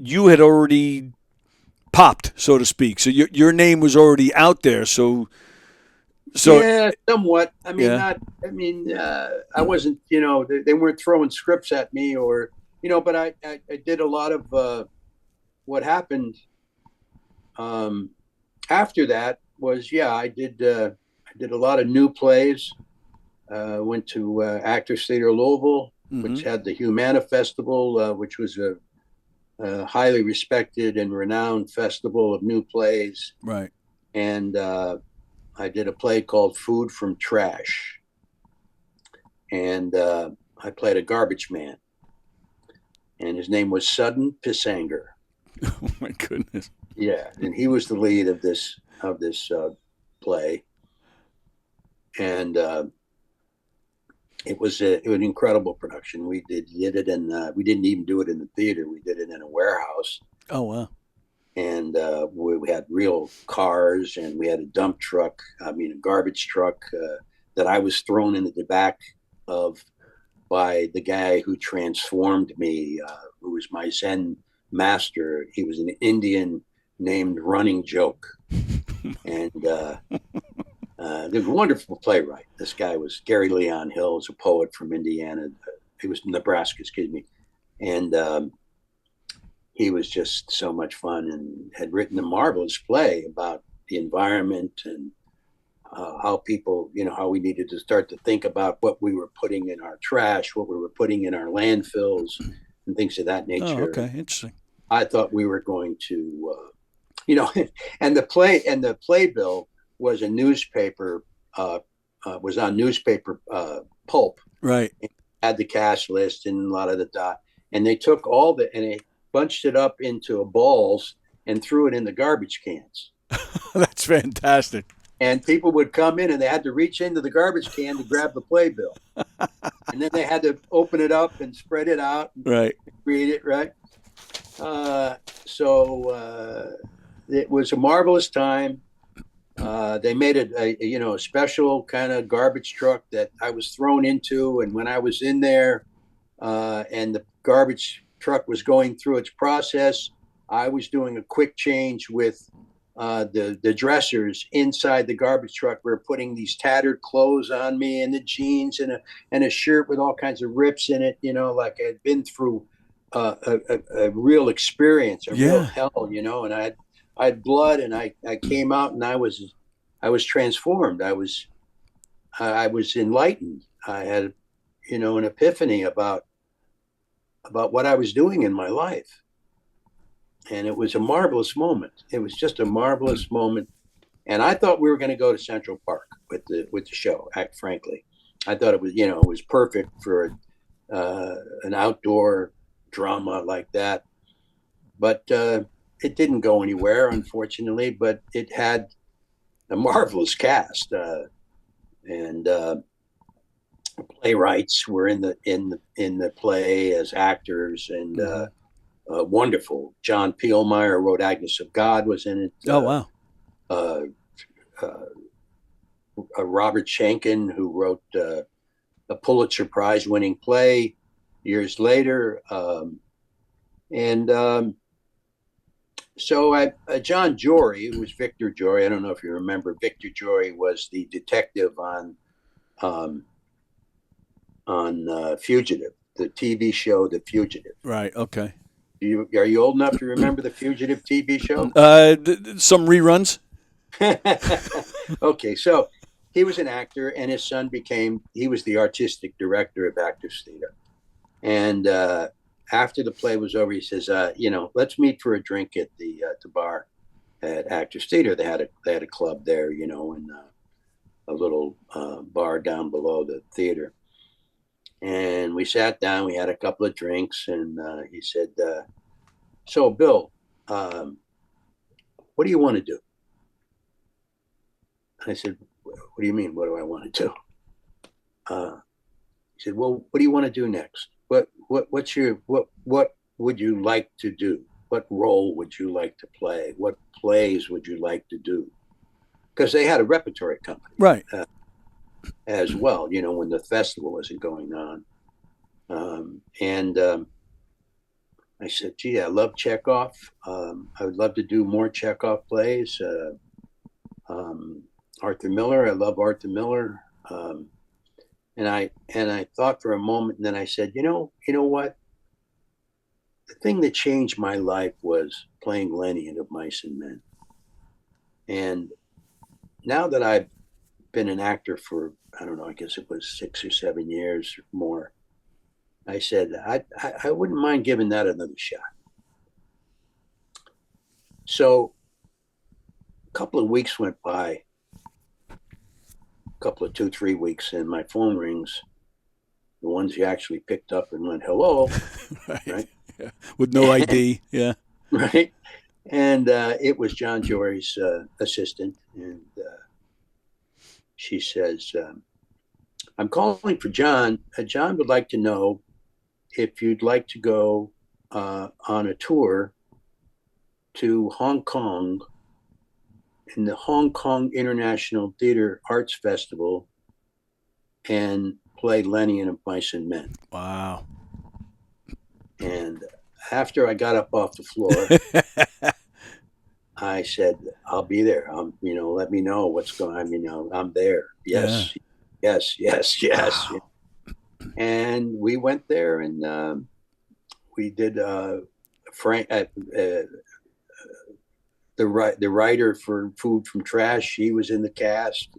you had already popped, so to speak. So your name was already out there. So Yeah, somewhat. I mean, yeah. not. I mean, I wasn't. They weren't throwing scripts at me, or but I did a lot of what happened um, after that was I did a lot of new plays. Went to Actors Theater Louisville, which Mm-hmm. had the Humana Festival, which was a highly respected and renowned festival of new plays. Right. And I did a play called Food from Trash, and I played a garbage man, and his name was Sudden Pissanger. Oh my goodness. Yeah, and he was the lead of this play, and it was an incredible production. We did it in we didn't even do it in the theater. We did it in a warehouse, Oh wow. and we had real cars, and we had a dump truck. I mean, a garbage truck that I was thrown into the back of by the guy who transformed me, who was my Zen master. He was an Indian named Running Joke, and he was a wonderful playwright. This guy was Gary Leon Hill, was a poet from Indiana. He was Nebraska, excuse me, and he was just so much fun and had written a marvelous play about the environment and how people, how we needed to start to think about what we were putting in our trash, what we were putting in our landfills, and things of that Oh, nature. okay. Interesting. I thought we were going to, and the playbill was a newspaper, was on newspaper pulp. Right. It had the cast list and a lot of the dot, and they took and they bunched it up into balls and threw it in the garbage cans. That's fantastic. And people would come in and they had to reach into the garbage can to grab the playbill. And then they had to open it up and spread it out and Right. read it, right? So it was a marvelous time. They made it a special kind of garbage truck that I was thrown into. And when I was in there and the garbage truck was going through its process, I was doing a quick change with the dressers inside the garbage truck. Were putting these tattered clothes on me and the jeans and a shirt with all kinds of rips in it, like I'd been through a real experience, a real Yeah. hell, and I had blood, and I came out and I was transformed. I was enlightened. I had an epiphany about what I was doing in my life. And it was a marvelous moment. It was just a marvelous moment. And I thought we were going to go to Central Park with the show. Frankly, I thought it was perfect for an outdoor drama like that. But it didn't go anywhere, unfortunately. But it had a marvelous cast, and playwrights were in the play as actors, and. Mm-hmm. Wonderful. John Peelmeyer wrote Agnes of God was in it. Oh wow. Uh, Robert Schenken, who wrote a Pulitzer Prize winning play years later. So John Jory, who was Victor Jory, I don't know if you remember, Victor Jory was the detective on Fugitive, the TV show The Fugitive. Right. Okay. Are you old enough to remember the Fugitive TV show? Some reruns. Okay, so he was an actor, and his son he was the artistic director of Actors Theater. And after the play was over, he says, let's meet for a drink at the bar at Actors Theater. They had a club there, and a little bar down below the theater. And we sat down, we had a couple of drinks, and he said, so Bill, what do you want to do? And I said, what do you mean, what do I want to do? He said, well, what do you want to do next? What would you like to do? What role would you like to play? What plays would you like to do? Because they had a repertory company. Right. as well, when the festival wasn't going on. And I said, gee, I love Chekhov. I would love to do more Chekhov plays. Arthur Miller, I love Arthur Miller. And I thought for a moment, and then I said, you know what? The thing that changed my life was playing Lenny in Of Mice and Men. And now that I've been an actor for, I don't know, I guess it was 6 or 7 years or more, I said, I wouldn't mind giving that another shot. So a couple of weeks went by, a couple of 2-3 weeks, and my phone rings, the ones you actually picked up and went, hello, right? Yeah. With no ID, yeah. Right. And it was John Jory's assistant. And she says, I'm calling for John. John would like to know if you'd like to go on a tour to Hong Kong in the Hong Kong International Theater Arts Festival and play Lenny in Of Mice and Men. Wow. And after I got up off the floor, I said, I'll be there. Let me know what's going on. I'm there. Yes, yeah. Yes. Wow. And we went there, and we did Frank, the writer for Food from Trash. He was in the cast.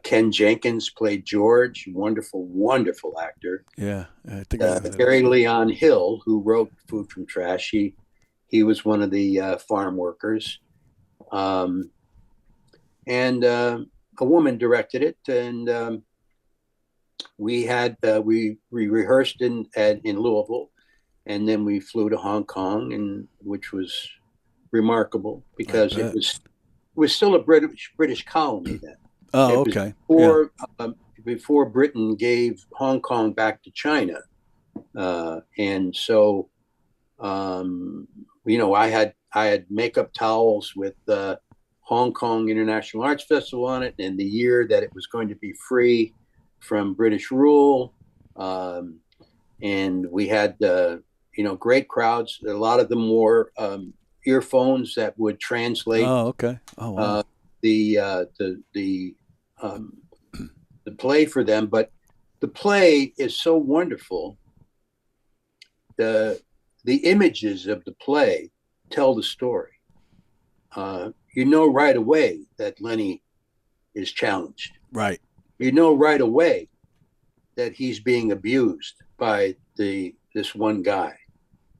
Ken Jenkins played George, wonderful actor. Yeah, I think Gary Leon Hill, who wrote Food from Trash, he was one of the farm workers, and a woman directed it, and we rehearsed in Louisville, and then we flew to Hong Kong, and which was remarkable because it was still a British colony then. Oh, okay. Before Britain gave Hong Kong back to China, and so I had makeup towels with Hong Kong International Arts Festival on it, and the year that it was going to be free from British rule, and we had great crowds. A lot of them wore earphones that would translate. Oh, okay. Oh, wow. The play for them, but the play is so wonderful. The images of the play tell the story. Right away that Lenny is challenged. Right. Right away that he's being abused by this one guy.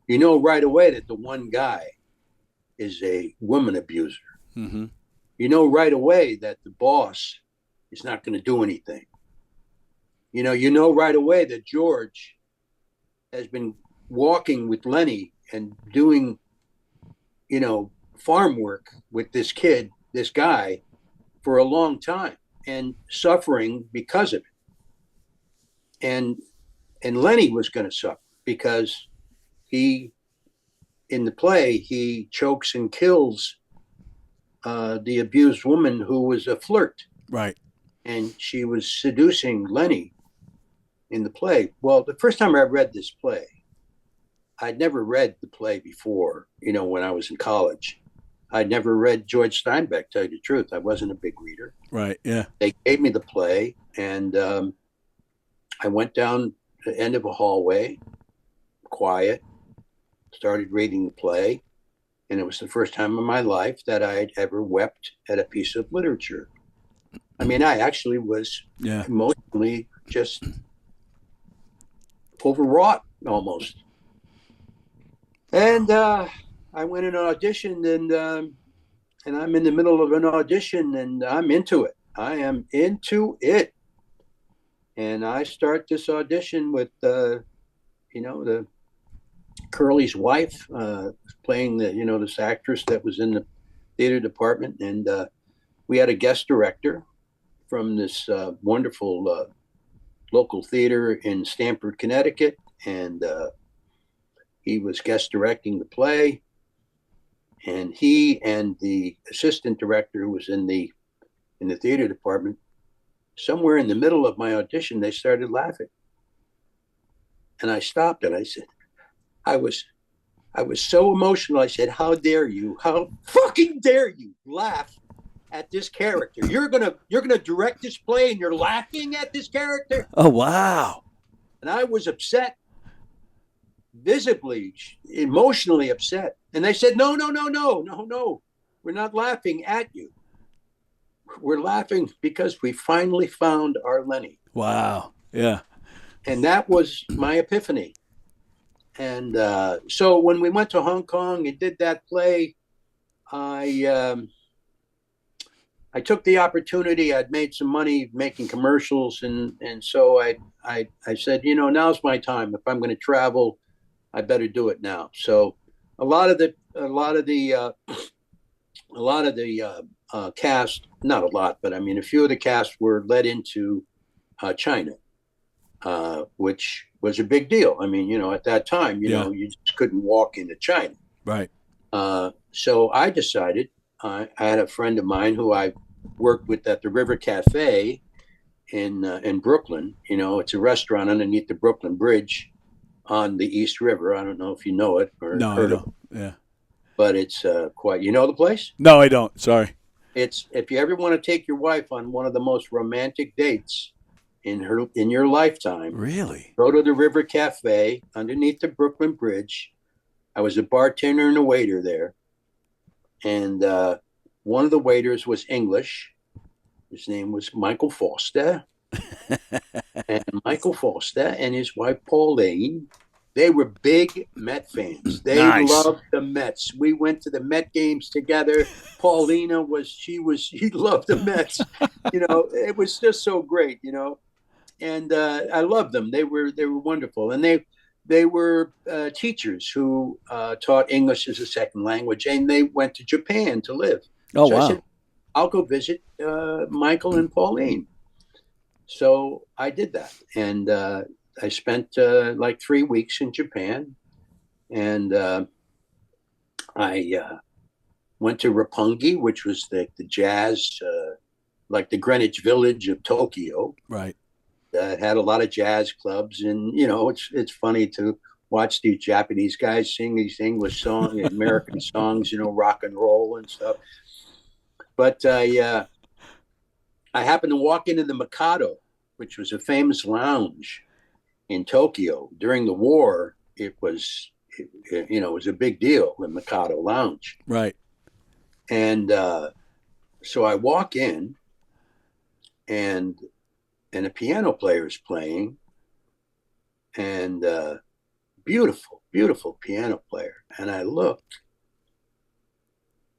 Right away that the one guy is a woman abuser. Mm-hmm. Right away that the boss is not going to do anything. Right away that George has been walking with Lenny and doing, farm work with this guy for a long time and suffering because of it. And Lenny was going to suffer because in the play, he chokes and kills the abused woman who was a flirt. Right. And she was seducing Lenny in the play. Well, the first time I read this play, I'd never read the play before, when I was in college. I'd never read George Steinbeck, tell you the truth. I wasn't a big reader. Right, yeah. They gave me the play, and I went down the end of a hallway, quiet, started reading the play, and it was the first time in my life that I had ever wept at a piece of literature. I mean, I actually was emotionally just overwrought almost. And I went and auditioned, and I'm in the middle of an audition, and I'm into it. I am into it. And I start this audition with, the Curly's wife playing this actress that was in the theater department. And we had a guest director from this wonderful local theater in Stamford, Connecticut. And he was guest directing the play. And he and the assistant director who was in the theater department somewhere in the middle of my audition, they started laughing. And I stopped and I said, I was so emotional. I said, how dare you? How fucking dare you laugh at this character? You're gonna direct this play and you're laughing at this character? Oh, wow. And I was upset, visibly, emotionally upset. And they said, no. We're not laughing at you. We're laughing because we finally found our Lenny. Wow. Yeah. And that was my epiphany. And so when we went to Hong Kong and did that play, I took the opportunity. I'd made some money making commercials, and so I said, now's my time. If I'm going to travel, I better do it now. So a lot of the cast, not a lot, but I mean, a few of the cast were led into China, which was a big deal. I mean, at that time, you just couldn't walk into China. Right. So I decided, I had a friend of mine who I worked with at the River Cafe in Brooklyn. It's a restaurant underneath the Brooklyn Bridge on the East River. I don't know if you know it or no, heard I of don't. Yeah. But it's quite. You know the place? No, I don't. Sorry. It's, if you ever want to take your wife on one of the most romantic dates in your lifetime. Really? Go to the River Cafe underneath the Brooklyn Bridge. I was a bartender and a waiter there, and one of the waiters was English. His name was Michael Foster. And Michael Foster and his wife Pauline, they were big Met fans. They loved the Mets. We went to the Met games together. Paulina she loved the Mets. It was just so great, and I loved them. They were wonderful, and they were teachers who taught English as a second language, and they went to Japan to live. Oh, so wow. I said, I'll go visit Michael and Pauline. So I did that, and I spent like 3 weeks in Japan, and I went to Roppongi, which was the jazz, like the Greenwich Village of Tokyo. Right. Had a lot of jazz clubs, and it's funny to watch these Japanese guys sing these English songs, American songs, rock and roll and stuff. But I happened to walk into the Mikado, which was a famous lounge in Tokyo during the war. It was a big deal, the Mikado Lounge. Right. And so I walk in, and a piano player is playing, and beautiful, beautiful piano player. And I looked,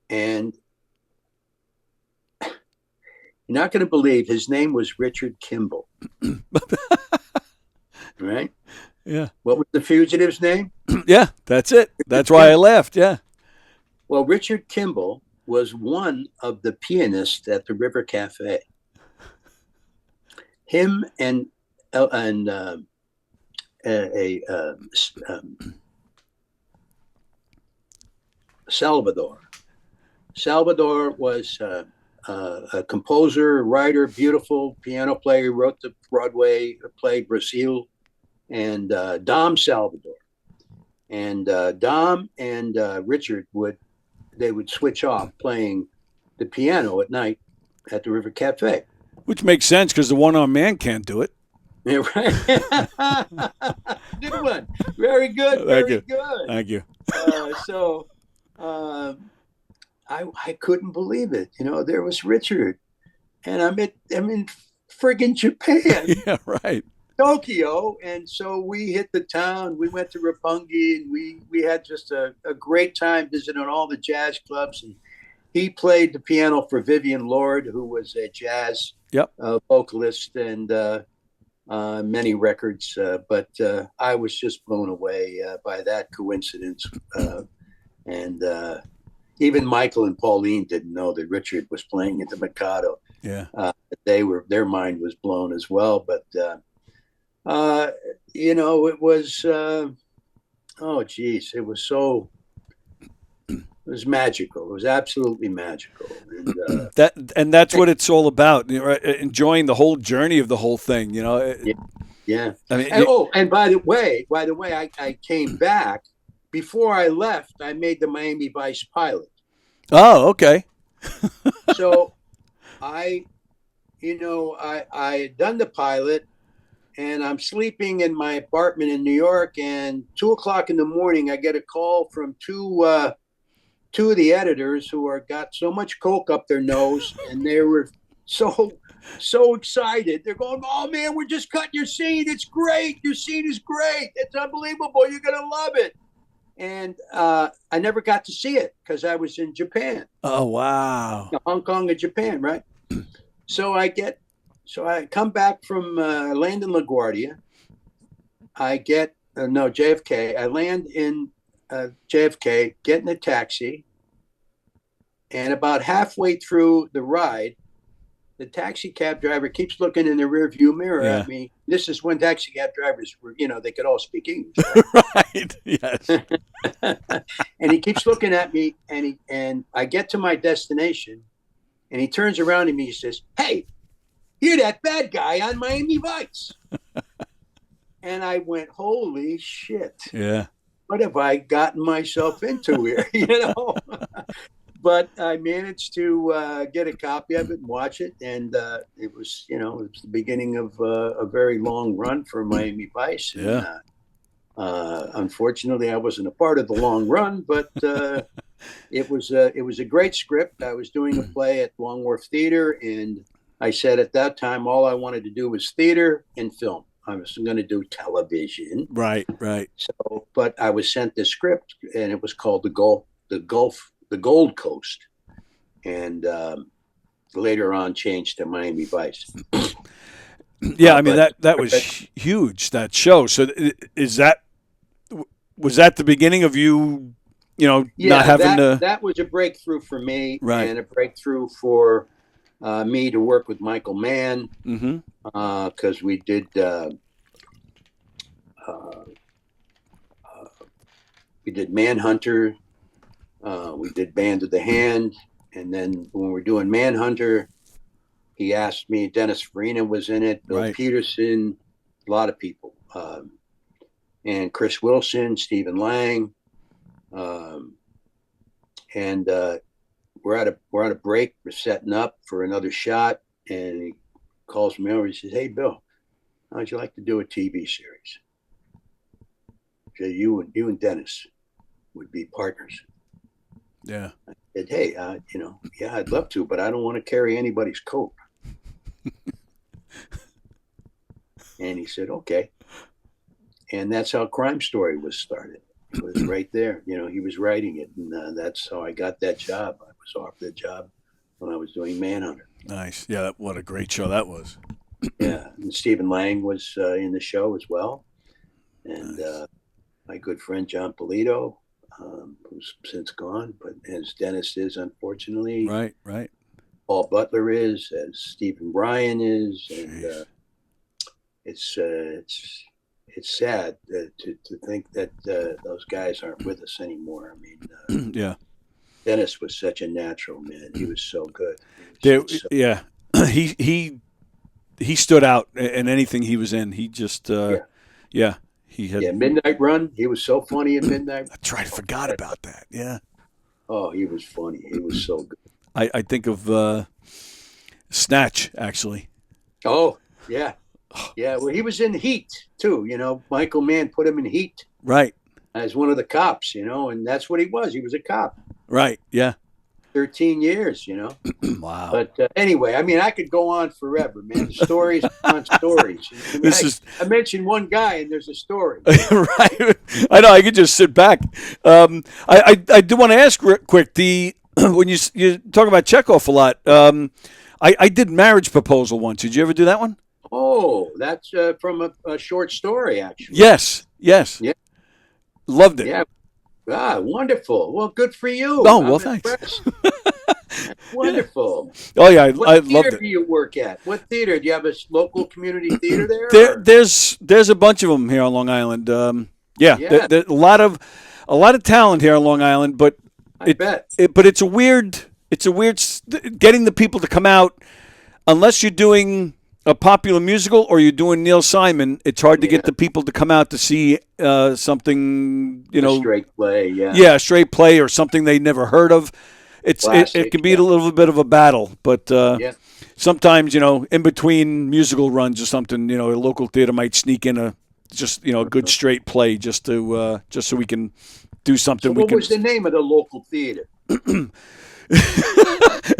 and you're not going to believe his name was Richard Kimball. Right? Yeah. What was the fugitive's name? Yeah, that's it. That's why I laughed. Yeah. Well, Richard Kimball was one of the pianists at the River Cafe. Him and Salvador. Salvador was a composer, writer, beautiful piano player. Wrote the Broadway play Brazil, and Dom Salvador. And Dom and Richard would switch off playing the piano at night at the River Cafe. Which makes sense because the one-armed man can't do it. Yeah, right. Good one. Very good. Very good. Thank you. So I couldn't believe it. There was Richard, and I'm in friggin' Japan. Yeah, right. Tokyo. And so we hit the town. We went to Roppongi, and we had just a great time visiting all the jazz clubs. And he played the piano for Vivian Lord, who was a jazz vocalist, and many records. But I was just blown away by that coincidence. And even Michael and Pauline didn't know that Richard was playing at the Mikado. Yeah. Their mind was blown as well. But it was, it was was magical. It was absolutely magical. And that's what it's all about. You know, right? Enjoying the whole journey of the whole thing. You know. yeah, yeah. I mean, And by the way, I came back. Before I left, I made the Miami Vice pilot. Oh, okay. So I had done the pilot, and I'm sleeping in my apartment in New York, and 2:00 in the morning, I get a call from two of the editors who got so much coke up their nose, and they were so excited. They're going, "Oh man, we're just cutting your scene. It's great. Your scene is great. It's unbelievable. You're gonna love it." And I never got to see it because I was in Japan. Oh wow! Hong Kong and Japan, right? So I come back from land in LaGuardia. I get JFK. I land in JFK, get in a taxi, and about halfway through the ride, the taxi cab driver keeps looking in the rearview mirror at me. This is when taxi cab drivers were, they could all speak English. Right. Yes. And he keeps looking at me, and I get to my destination, and he turns around to me. He says, "Hey, you're that bad guy on Miami Vice." And I went, "Holy shit. Yeah. What have I gotten myself into here?" But I managed to get a copy of it and watch it. And it was the beginning of a very long run for Miami Vice. And, unfortunately, I wasn't a part of the long run, but it was a great script. I was doing a play at Long Wharf Theater, and I said at that time all I wanted to do was theater and film. I was going to do television. Right. So, but I was sent this script, and it was called the Gold Coast, and later on changed to Miami Vice. Yeah, I mean that was huge, that show. So was that the beginning of you, not having to? That was a breakthrough for me, right, and a breakthrough for me to work with Michael Mann, because we did Manhunter. We did Band of the Hand, and then when we're doing Manhunter, he asked me. Dennis Farina was in it, Bill Peterson, a lot of people, and Chris Wilson, Stephen Lang, and we're at a break. We're setting up for another shot, and he calls me over. He says, "Hey, Bill, how'd you like to do a TV series? So you and Dennis would be partners." Yeah. I said, "Hey, yeah, I'd love to, but I don't want to carry anybody's coat." And he said, "Okay." And that's how Crime Story was started. It was right there. He was writing it, and that's how I got that job. I was offered the job when I was doing Manhunter. Nice. Yeah, what a great show that was. Yeah, and Stephen Lang was in the show as well, and my good friend John Polito, who's since gone, but as Dennis is, unfortunately. Right. Paul Butler is, as Stephen Bryan is, and it's sad to think that those guys aren't with us anymore. I mean, yeah. Dennis was such a natural, man. He was so good. Yeah, he stood out in anything he was in. He just he had Midnight Run. He was so funny in Midnight. That's right. I forgot about that. Yeah. Oh, he was funny. He was so good. I think of Snatch, actually. Oh, yeah. Yeah, well, he was in Heat, too. Michael Mann put him in Heat. Right. As one of the cops, and that's what he was. He was a cop. Right, yeah. 13 years, Wow. But anyway, I mean, I could go on forever, man. Stories on stories. I mentioned one guy, and there's a story. Right. I know. I could just sit back. I do want to ask quick, when you talk about Chekhov a lot, I did Marriage Proposal once. Did you ever do that one? Oh, that's from a short story, actually. Yes. Yeah. Loved it. Yeah. Ah, wonderful. Well, good for you. Oh, well, thanks. Wonderful. Oh, yeah, I what loved it. What theater do you work at? What theater? Do you have a local community theater there? There's a bunch of them here on Long Island. There's a lot of talent here on Long Island, but I bet. But it's a weird. Getting the people to come out unless you're doing a popular musical or you're doing Neil Simon. It's hard to get the people to come out to see something. A straight play. Yeah. Yeah, a straight play or something they never heard of. Classic, it can be a little bit of a battle, but yeah. sometimes in between musical runs or something, a local theater might sneak in a good straight play just so we can do something. So what was the name of the local theater?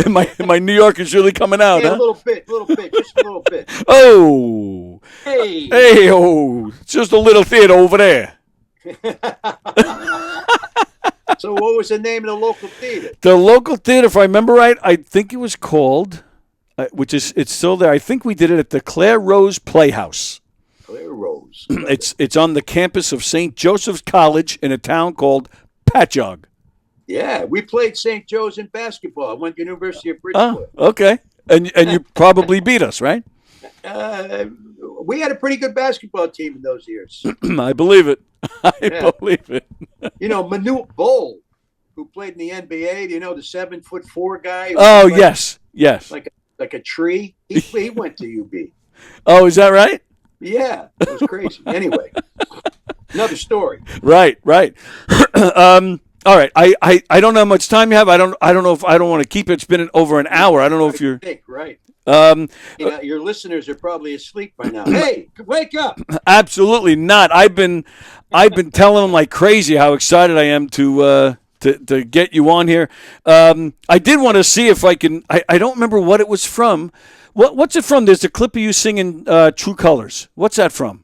my New York is really coming out, yeah, huh? a little bit, just a little bit. Oh, hey, oh, it's just a little theater over there. So what was the name of the local theater? The local theater, if I remember right, I think it was called, it's still there. I think we did it at the Claire Rose Playhouse. Claire Rose. It's on the campus of St. Joseph's College in a town called Patchogue. Yeah, we played St. Joe's in basketball. I went to the University of Bridgeport. Oh, okay. And you probably beat us, right? We had a pretty good basketball team in those years. I believe it. I believe it. Manute Bol, who played in the NBA, the 7'4" guy. Oh, yes. Like a tree. He went to UB. Oh, is that right? Yeah, it was crazy. Anyway, another story. Right. All right. I don't know how much time you have. I don't know if I don't want to keep it. It's been over an hour. I don't know if you're right. Your listeners are probably asleep by now. Hey, wake up! Absolutely not. I've been telling them like crazy how excited I am to get you on here. I did want to see if I can. I don't remember what it was from. What's it from? There's a clip of you singing "True Colors." What's that from?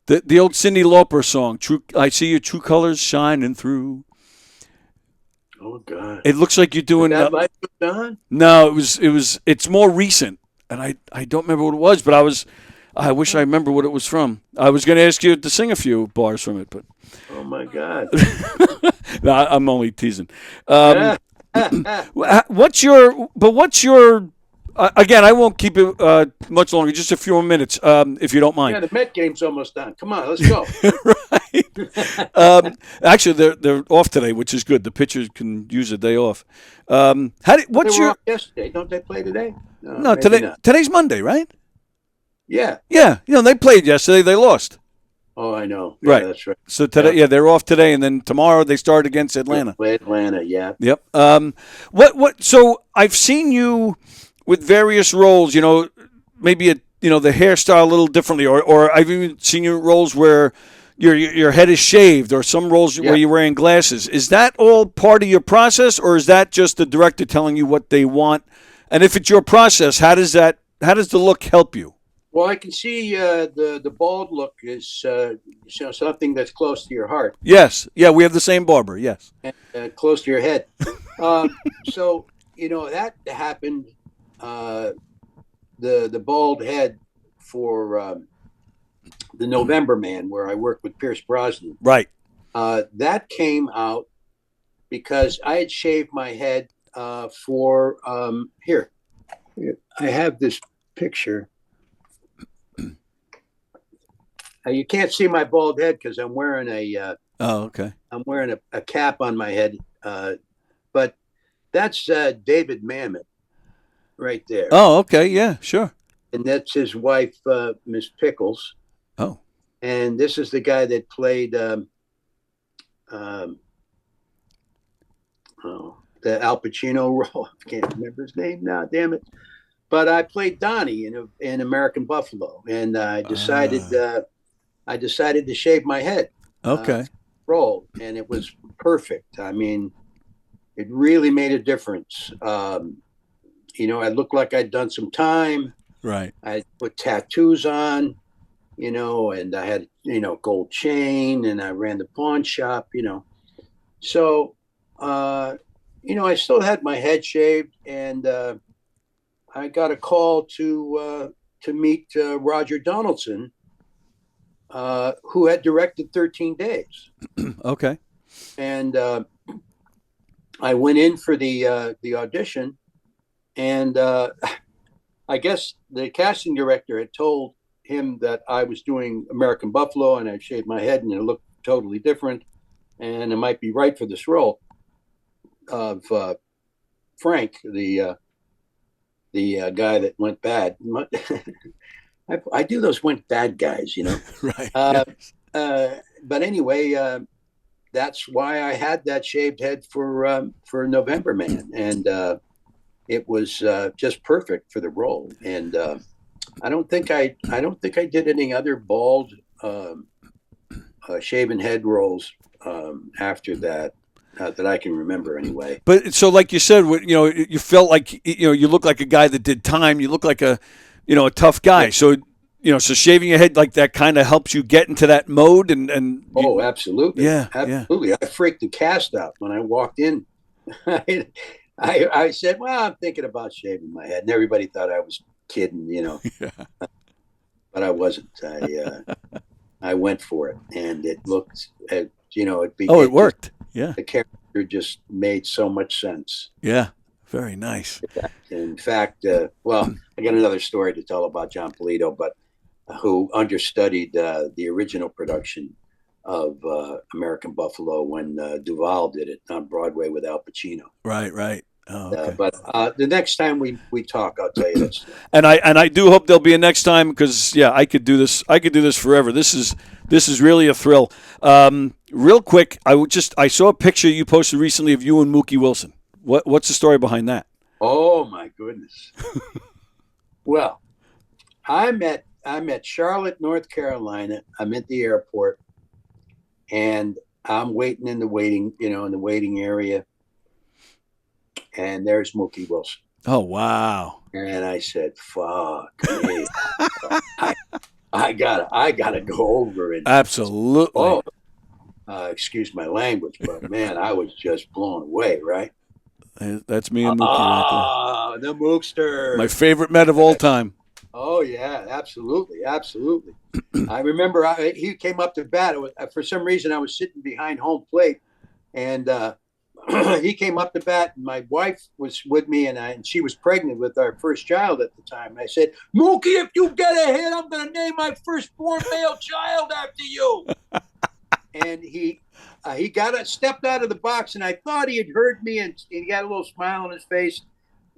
The old Cyndi Lauper song. I see your true colors shining through. Oh God! It looks like you're doing. That light was on? No, it's more recent, and I don't remember what it was, but I wish I remember what it was from. I was going to ask you to sing a few bars from it, but. Oh my God! No, I'm only teasing. What's your? Again, I won't keep it much longer. Just a few more minutes, if you don't mind. Yeah, the Met game's almost done. Come on, let's go. Right. Actually, they're off today, which is good. The pitchers can use a day off. What's your? Off yesterday? Don't they play today? No, today's Monday, right? Yeah. Yeah, they played yesterday. They lost. Oh, I know. Yeah, right. That's right. So today, they're off today, and then tomorrow they start against Atlanta. Play Atlanta, yeah. Yep. What? So I've seen you with various roles, maybe the hairstyle a little differently, or I've even seen you in roles where your head is shaved, or some roles where you're wearing glasses. Is that all part of your process, or is that just the director telling you what they want? And if it's your process, how does the look help you? Well, I can see the bald look is something that's close to your heart. Yes, yeah, we have the same barber. Yes, and, close to your head. So that happened. The bald head for the November Man, where I worked with Pierce Brosnan. Right. That came out because I had shaved my head for here. I have this picture. You can't see my bald head because I'm wearing okay. I'm wearing a cap on my head, but that's David Mamet right there. Oh, okay, yeah, sure. And that's his wife, Miss Pickles. Oh. And this is the guy that played the Al Pacino role. I can't remember his name now. Damn it! But I played Donnie in American Buffalo, and I decided to shave my head. Okay. Role, and it was perfect. I mean, it really made a difference. I looked like I'd done some time. Right. I put tattoos on, and I had, gold chain, and I ran the pawn shop, So, I still had my head shaved, and I got a call to meet Roger Donaldson, who had directed 13 Days. Okay. And I went in for the audition, and I guess the casting director had told him that I was doing American Buffalo, and I shaved my head, and it looked totally different. and it might be right for this role of Frank, the guy that went bad. I do those went bad guys, you know. Right. Uh, but anyway, that's why I had that shaved head for November Man, and it was just perfect for the role. And I don't think I did any other bald shaven head roles after that. That I can remember anyway. But so, like you said, you felt like you look like a guy that did time. You look like a tough guy. Yeah. So so shaving your head like that kind of helps you get into that mode. And Oh, absolutely, yeah, absolutely. I freaked the cast out when I walked in. I said, "Well, I'm thinking about shaving my head," and everybody thought I was kidding, yeah. but I wasn't. I went for it, and it looked, it Worked. Yeah. The character just made so much sense. Yeah. Very nice. In fact, well, I got another story to tell about John Polito, but who understudied the original production of American Buffalo when Duvall did it on Broadway with Al Pacino. Right. Oh, okay. But the next time we talk, I'll tell you this. And I do hope there'll be a next time because I could do this. I could do this forever. This is really a thrill. Real quick, I saw a picture you posted recently of you and Mookie Wilson. What's the story behind that? Oh my goodness. Well, I'm at Charlotte, North Carolina. I'm at the airport, and I'm waiting in the waiting area. And there's Mookie Wilson. Oh, wow. And I said, "Fuck me. I gotta go over and absolutely." Oh, excuse my language, but man, I was just blown away. Right? That's me and Mookie right there. The Mookster, my favorite Met of all time. Oh yeah, absolutely. I remember he came up to bat. For some reason, I was sitting behind home plate, and he came up to bat, and my wife was with me, and she was pregnant with our first child at the time. I said, "Mookie, if you get a hit, I'm going to name my firstborn male child after you." And he stepped out of the box, and I thought he had heard me, and he got a little smile on his face,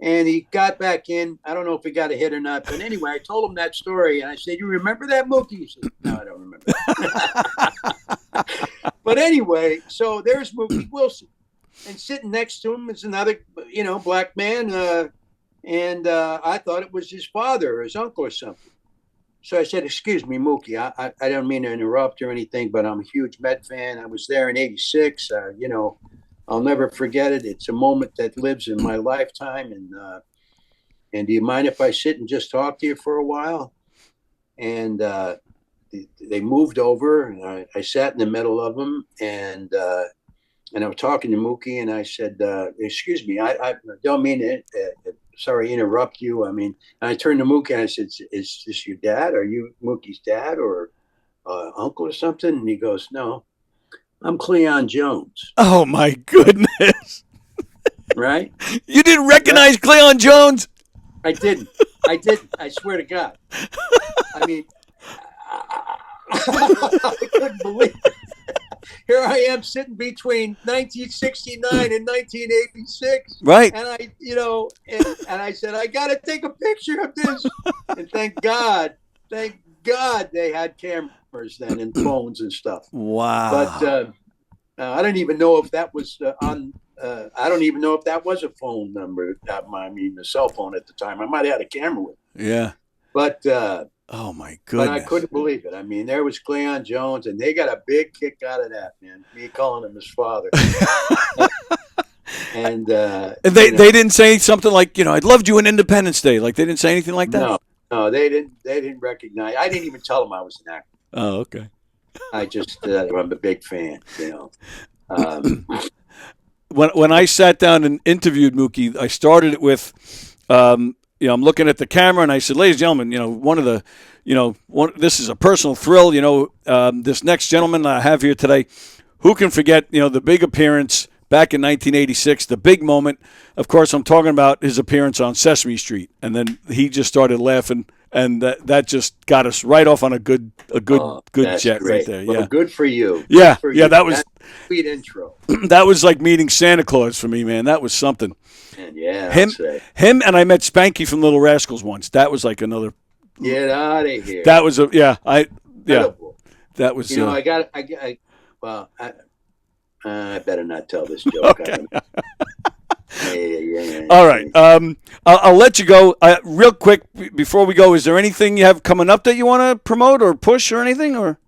and he got back in. I don't know if he got a hit or not, but anyway, I told him that story, and I said, "You remember that, Mookie?" He said, "No, I don't remember that." But anyway, so there's Mookie Wilson. And sitting next to him is another, black man. And I thought it was his father or his uncle or something. So I said, "Excuse me, Mookie, I don't mean to interrupt or anything, but I'm a huge Met fan. I was there in '86. I'll never forget it. It's a moment that lives in my lifetime. And do you mind if I sit and just talk to you for a while?" And they moved over, and I sat in the middle of them, and I was talking to Mookie, and I said, "Excuse me, I don't mean to, sorry, interrupt you. I mean," and I turned to Mookie and I said, "Is this your dad? Are you Mookie's dad or uncle or something?" And he goes, "No, I'm Cleon Jones." Oh my goodness! Right? You didn't recognize Cleon Jones? I didn't. I swear to God. I mean, I couldn't believe it. Here I am sitting between 1969 and 1986. Right. And and I said, "I got to take a picture of this." And thank God they had cameras then and phones and stuff. Wow. But I don't even know if that was I don't even know if that was a phone number. I mean, a cell phone at the time. I might have had a camera with me. Yeah. But oh my goodness! But I couldn't believe it. I mean, there was Cleon Jones, and they got a big kick out of that, man. Me calling him his father. and they didn't say something like, "I loved you on Independence Day." Like they didn't say anything like that. No, they didn't. They didn't recognize. I didn't even tell them I was an actor. Oh, okay. I just I'm a big fan. When I sat down and interviewed Mookie, I started it with. I'm looking at the camera, and I said, "Ladies and gentlemen, this is a personal thrill. This next gentleman I have here today, who can forget, the big appearance back in 1986, the big moment. Of course, I'm talking about his appearance on Sesame Street." And then he just started laughing and that just got us right off on a good That's jet right great. there. Well, Yeah, good for you. yeah, Good for yeah. you. That was That's a sweet intro. that was like meeting Santa Claus for me, man. That was something. And yeah, I'll Him, say. him, and I met Spanky from Little Rascals once. That was like another. Get out of here. That was Incredible. that was. Well, I better not tell this joke. Okay. Yeah. All right. I'll let you go. Real quick before we go, is there anything you have coming up that you want to promote or push or anything? Or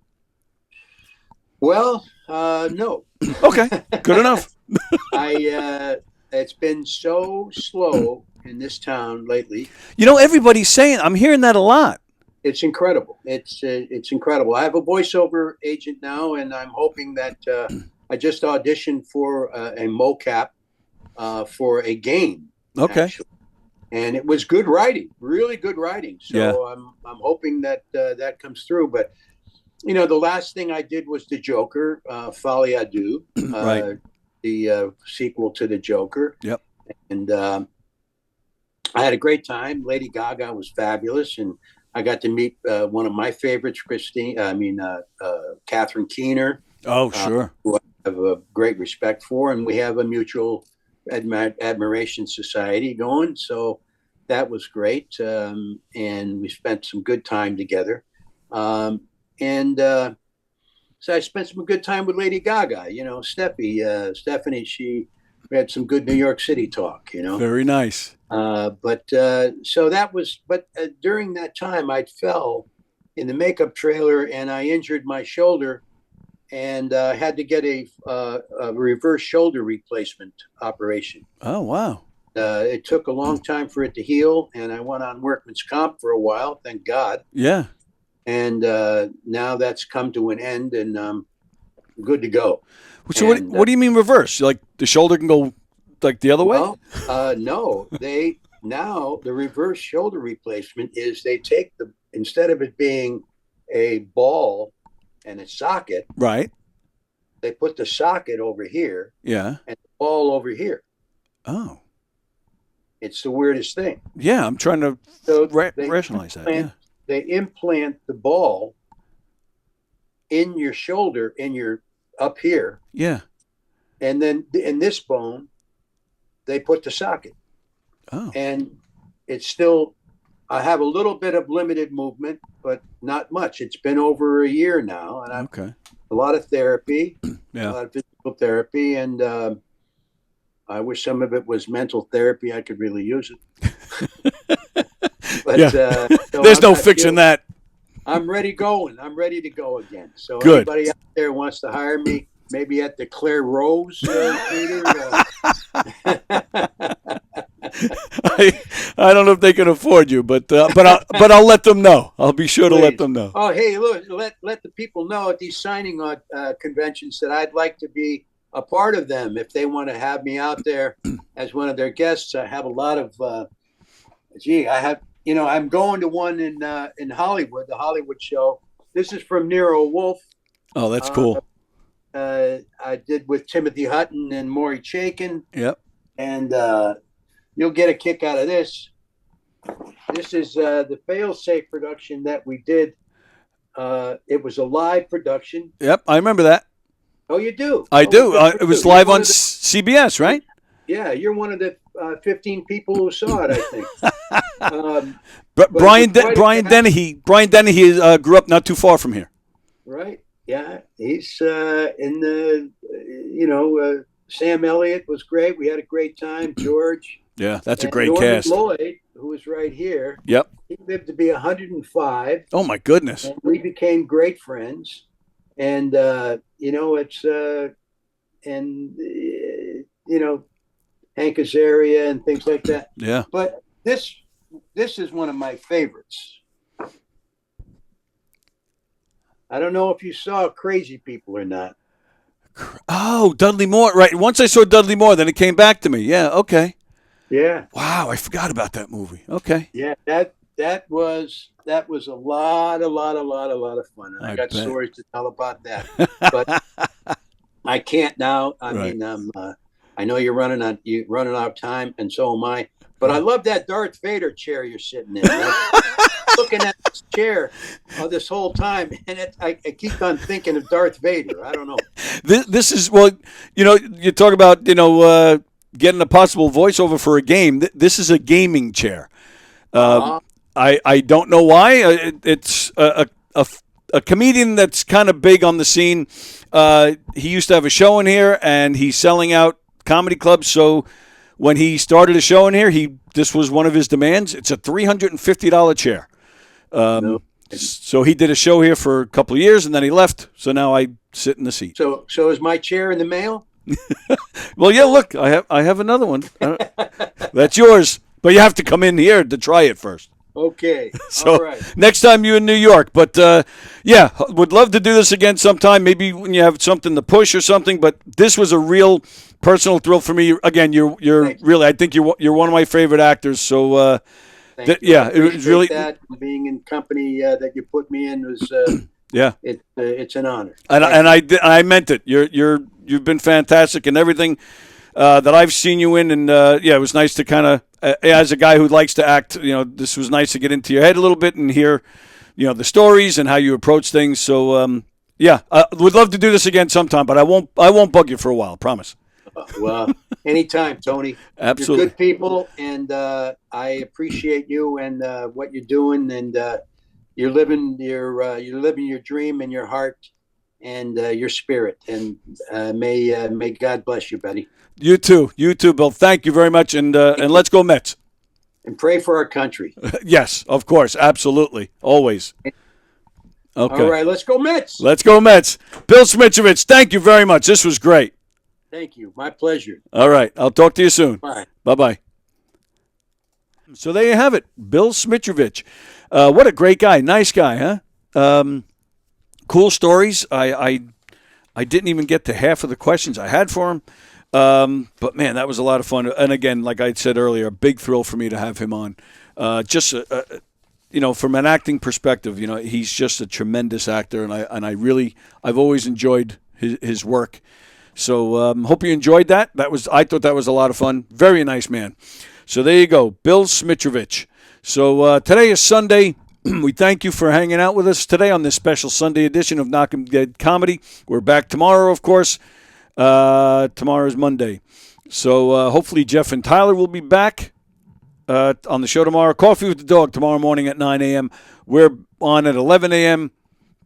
Well, no. okay, good enough. It's been so slow in this town lately. Everybody's saying. I'm hearing that a lot. It's incredible. It's incredible. I have a voiceover agent now, and I'm hoping that I just auditioned for a mocap for a game. Okay. Actually. And it was good writing, really good writing. So Yeah. I'm hoping that that comes through. But the last thing I did was the Joker, Folie à Deux, Right. the sequel to the Joker. Yep. And I had a great time. Lady Gaga was fabulous, and I got to meet one of my favorites, Catherine Keener. Oh, sure. Who I have a great respect for, and we have a mutual admiration society going. So that was great, and we spent some good time together. So I spent some good time with Lady Gaga. Stephanie. We had some good New York City talk. Very nice. So that was. But during that time, I fell in the makeup trailer, and I injured my shoulder, and had to get a reverse shoulder replacement operation. Oh, wow. It took a long time for it to heal, and I went on workman's comp for a while, thank God. Yeah. And now that's come to an end, and I'm good to go. So what do you mean reverse? Like the shoulder can go like the other way? Well, no. Now the reverse shoulder replacement is they take instead of it being a ball and a socket, right? They put the socket over here, yeah, and the ball over here. Oh, it's the weirdest thing. Yeah, I'm trying to rationalize that. Yeah. They implant the ball in your shoulder, up here. Yeah. And then in this bone, they put the socket. Oh. And it's still, I have a little bit of limited movement, but not much. It's been over a year now, and I've a lot of therapy, a lot of physical therapy, and I wish some of it was mental therapy. I could really use it. But so there's no fixing that. I'm ready going. I'm ready to go again. So good. Anybody out there wants to hire me, maybe at the Claire Rose Theater. I don't know if they can afford you, but I'll let them know. I'll be sure to let them know. Oh, hey, look, let the people know at these signing conventions that I'd like to be a part of them if they want to have me out there as one of their guests. I have a lot of, I'm going to one in Hollywood, the Hollywood show. This is from Nero Wolfe. Oh, that's cool. I did with Timothy Hutton and Maury Chaikin. Yep. And you'll get a kick out of this. This is the fail-safe production that we did. It was a live production. Yep, I remember that. Oh, you do? I do. It was live on CBS, right? Yeah, you're one of the 15 people who saw it, I think. Brian Dennehy grew up not too far from here. Right. Yeah, he's in the, Sam Elliott was great. We had a great time. George. Yeah, that's a great Norman cast. Lloyd, who was right here. Yep. He lived to be 105. Oh, my goodness. And we became great friends. And, Hank Azaria and things like that. Yeah. But this is one of my favorites. I don't know if you saw Crazy People or not. Oh, Dudley Moore. Right. Once I saw Dudley Moore, then it came back to me. Yeah. Okay. Yeah. Wow. I forgot about that movie. Okay. Yeah. That was a lot of fun. And I got stories to tell about that, but I can't now. I mean, I know you're running out of time, and so am I. But I love that Darth Vader chair you're sitting in. Right? looking at this chair this whole time, and I keep on thinking of Darth Vader. I don't know. This is, well, you talk about, getting a possible voiceover for a game. This is a gaming chair. I don't know why. It's a comedian that's kind of big on the scene. He used to have a show in here, and he's selling out comedy clubs. So when he started a show in here, this was one of his demands. It's a $350 chair. So he did a show here for a couple of years, and then he left. So now I sit in the seat. So is my chair in the mail? Well, yeah. Look, I have another one. That's yours, but you have to come in here to try it first. Okay. So all right. Next time you're in New York. But yeah, would love to do this again sometime. Maybe when you have something to push or something. But this was a real personal thrill for me. Again, you're really. I think you're one of my favorite actors. So yeah, it was really that being in company that you put me in was yeah. It's an honor. And I meant it. You've been fantastic in everything that I've seen you in, and yeah, it was nice to kind of, as a guy who likes to act, this was nice to get into your head a little bit and hear, the stories and how you approach things. So yeah, I would love to do this again sometime, but I won't bug you for a while. Promise. Well, anytime, Tony. Absolutely. You're good people, and I appreciate you and what you're doing, and you're living your dream in your heart and your spirit, and may God bless you, buddy. You too, Bill. Thank you very much, and let's go Mets. And pray for our country. Yes, of course, absolutely, always. Okay. All right, let's go Mets. Let's go Mets. Bill Smitrovich, thank you very much. This was great. Thank you. My pleasure. All right, I'll talk to you soon. Bye. Bye-bye. So there you have it, Bill Smitrovich. What a great guy. Nice guy, huh? Cool stories. I didn't even get to half of the questions I had for him. But, man, that was a lot of fun. And, again, like I said earlier, a big thrill for me to have him on. Just, from an acting perspective, he's just a tremendous actor, and I've always enjoyed his work. So hope you enjoyed that. I thought that was a lot of fun. Very nice man. So there you go, Bill Smitrovich. So today is Sunday. We thank you for hanging out with us today on this special Sunday edition of Knock 'em Dead Comedy. We're back tomorrow, of course. Tomorrow is Monday. So hopefully Jeff and Tyler will be back on the show tomorrow. Coffee with the Dog tomorrow morning at 9 a.m. We're on at 11 a.m.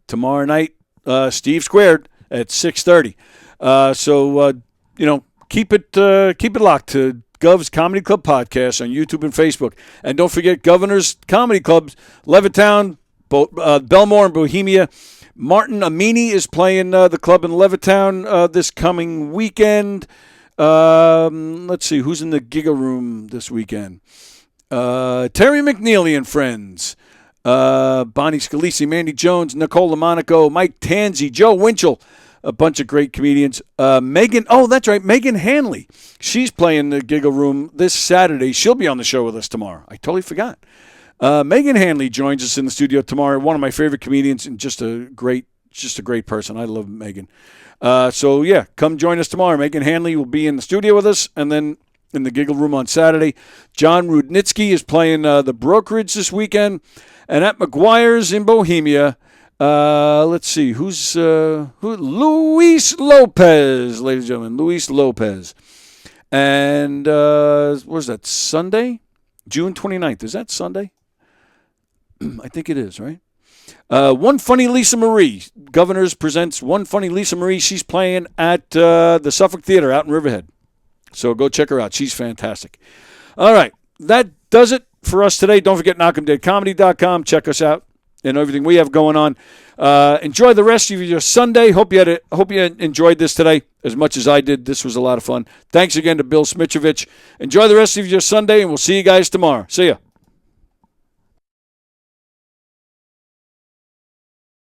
tomorrow night. Steve Squared at 6:30. So keep it locked to Gov's Comedy Club podcast on YouTube and Facebook. And don't forget Governor's Comedy Clubs, Levittown, Belmore, and Bohemia. Martin Amini is playing the club in Levittown this coming weekend. Let's see, who's in the Giga Room this weekend? Terry McNeely and friends. Bonnie Scalisi, Mandy Jones, Nicole LaMonaco, Mike Tanzi, Joe Winchell. A bunch of great comedians. Megan Hanley. She's playing the Giggle Room this Saturday. She'll be on the show with us tomorrow. I totally forgot. Megan Hanley joins us in the studio tomorrow. One of my favorite comedians and just a great person. I love Megan. So, yeah, come join us tomorrow. Megan Hanley will be in the studio with us, and then in the Giggle Room on Saturday. John Rudnitsky is playing the Brokerage this weekend. And at McGuire's in Bohemia, let's see, who? Luis Lopez, ladies and gentlemen, Luis Lopez. And what was that, Sunday? June 29th. Is that Sunday? I think it is, right? One Funny Lisa Marie. Governors presents One Funny Lisa Marie. She's playing at the Suffolk Theater out in Riverhead. So go check her out. She's fantastic. All right. That does it for us today. Don't forget knockemdeadcomedy.com. Check us out and everything we have going on. Enjoy the rest of your Sunday. Hope you enjoyed this today as much as I did. This was a lot of fun. Thanks again to Bill Smitrovich. Enjoy the rest of your Sunday, and we'll see you guys tomorrow. See ya.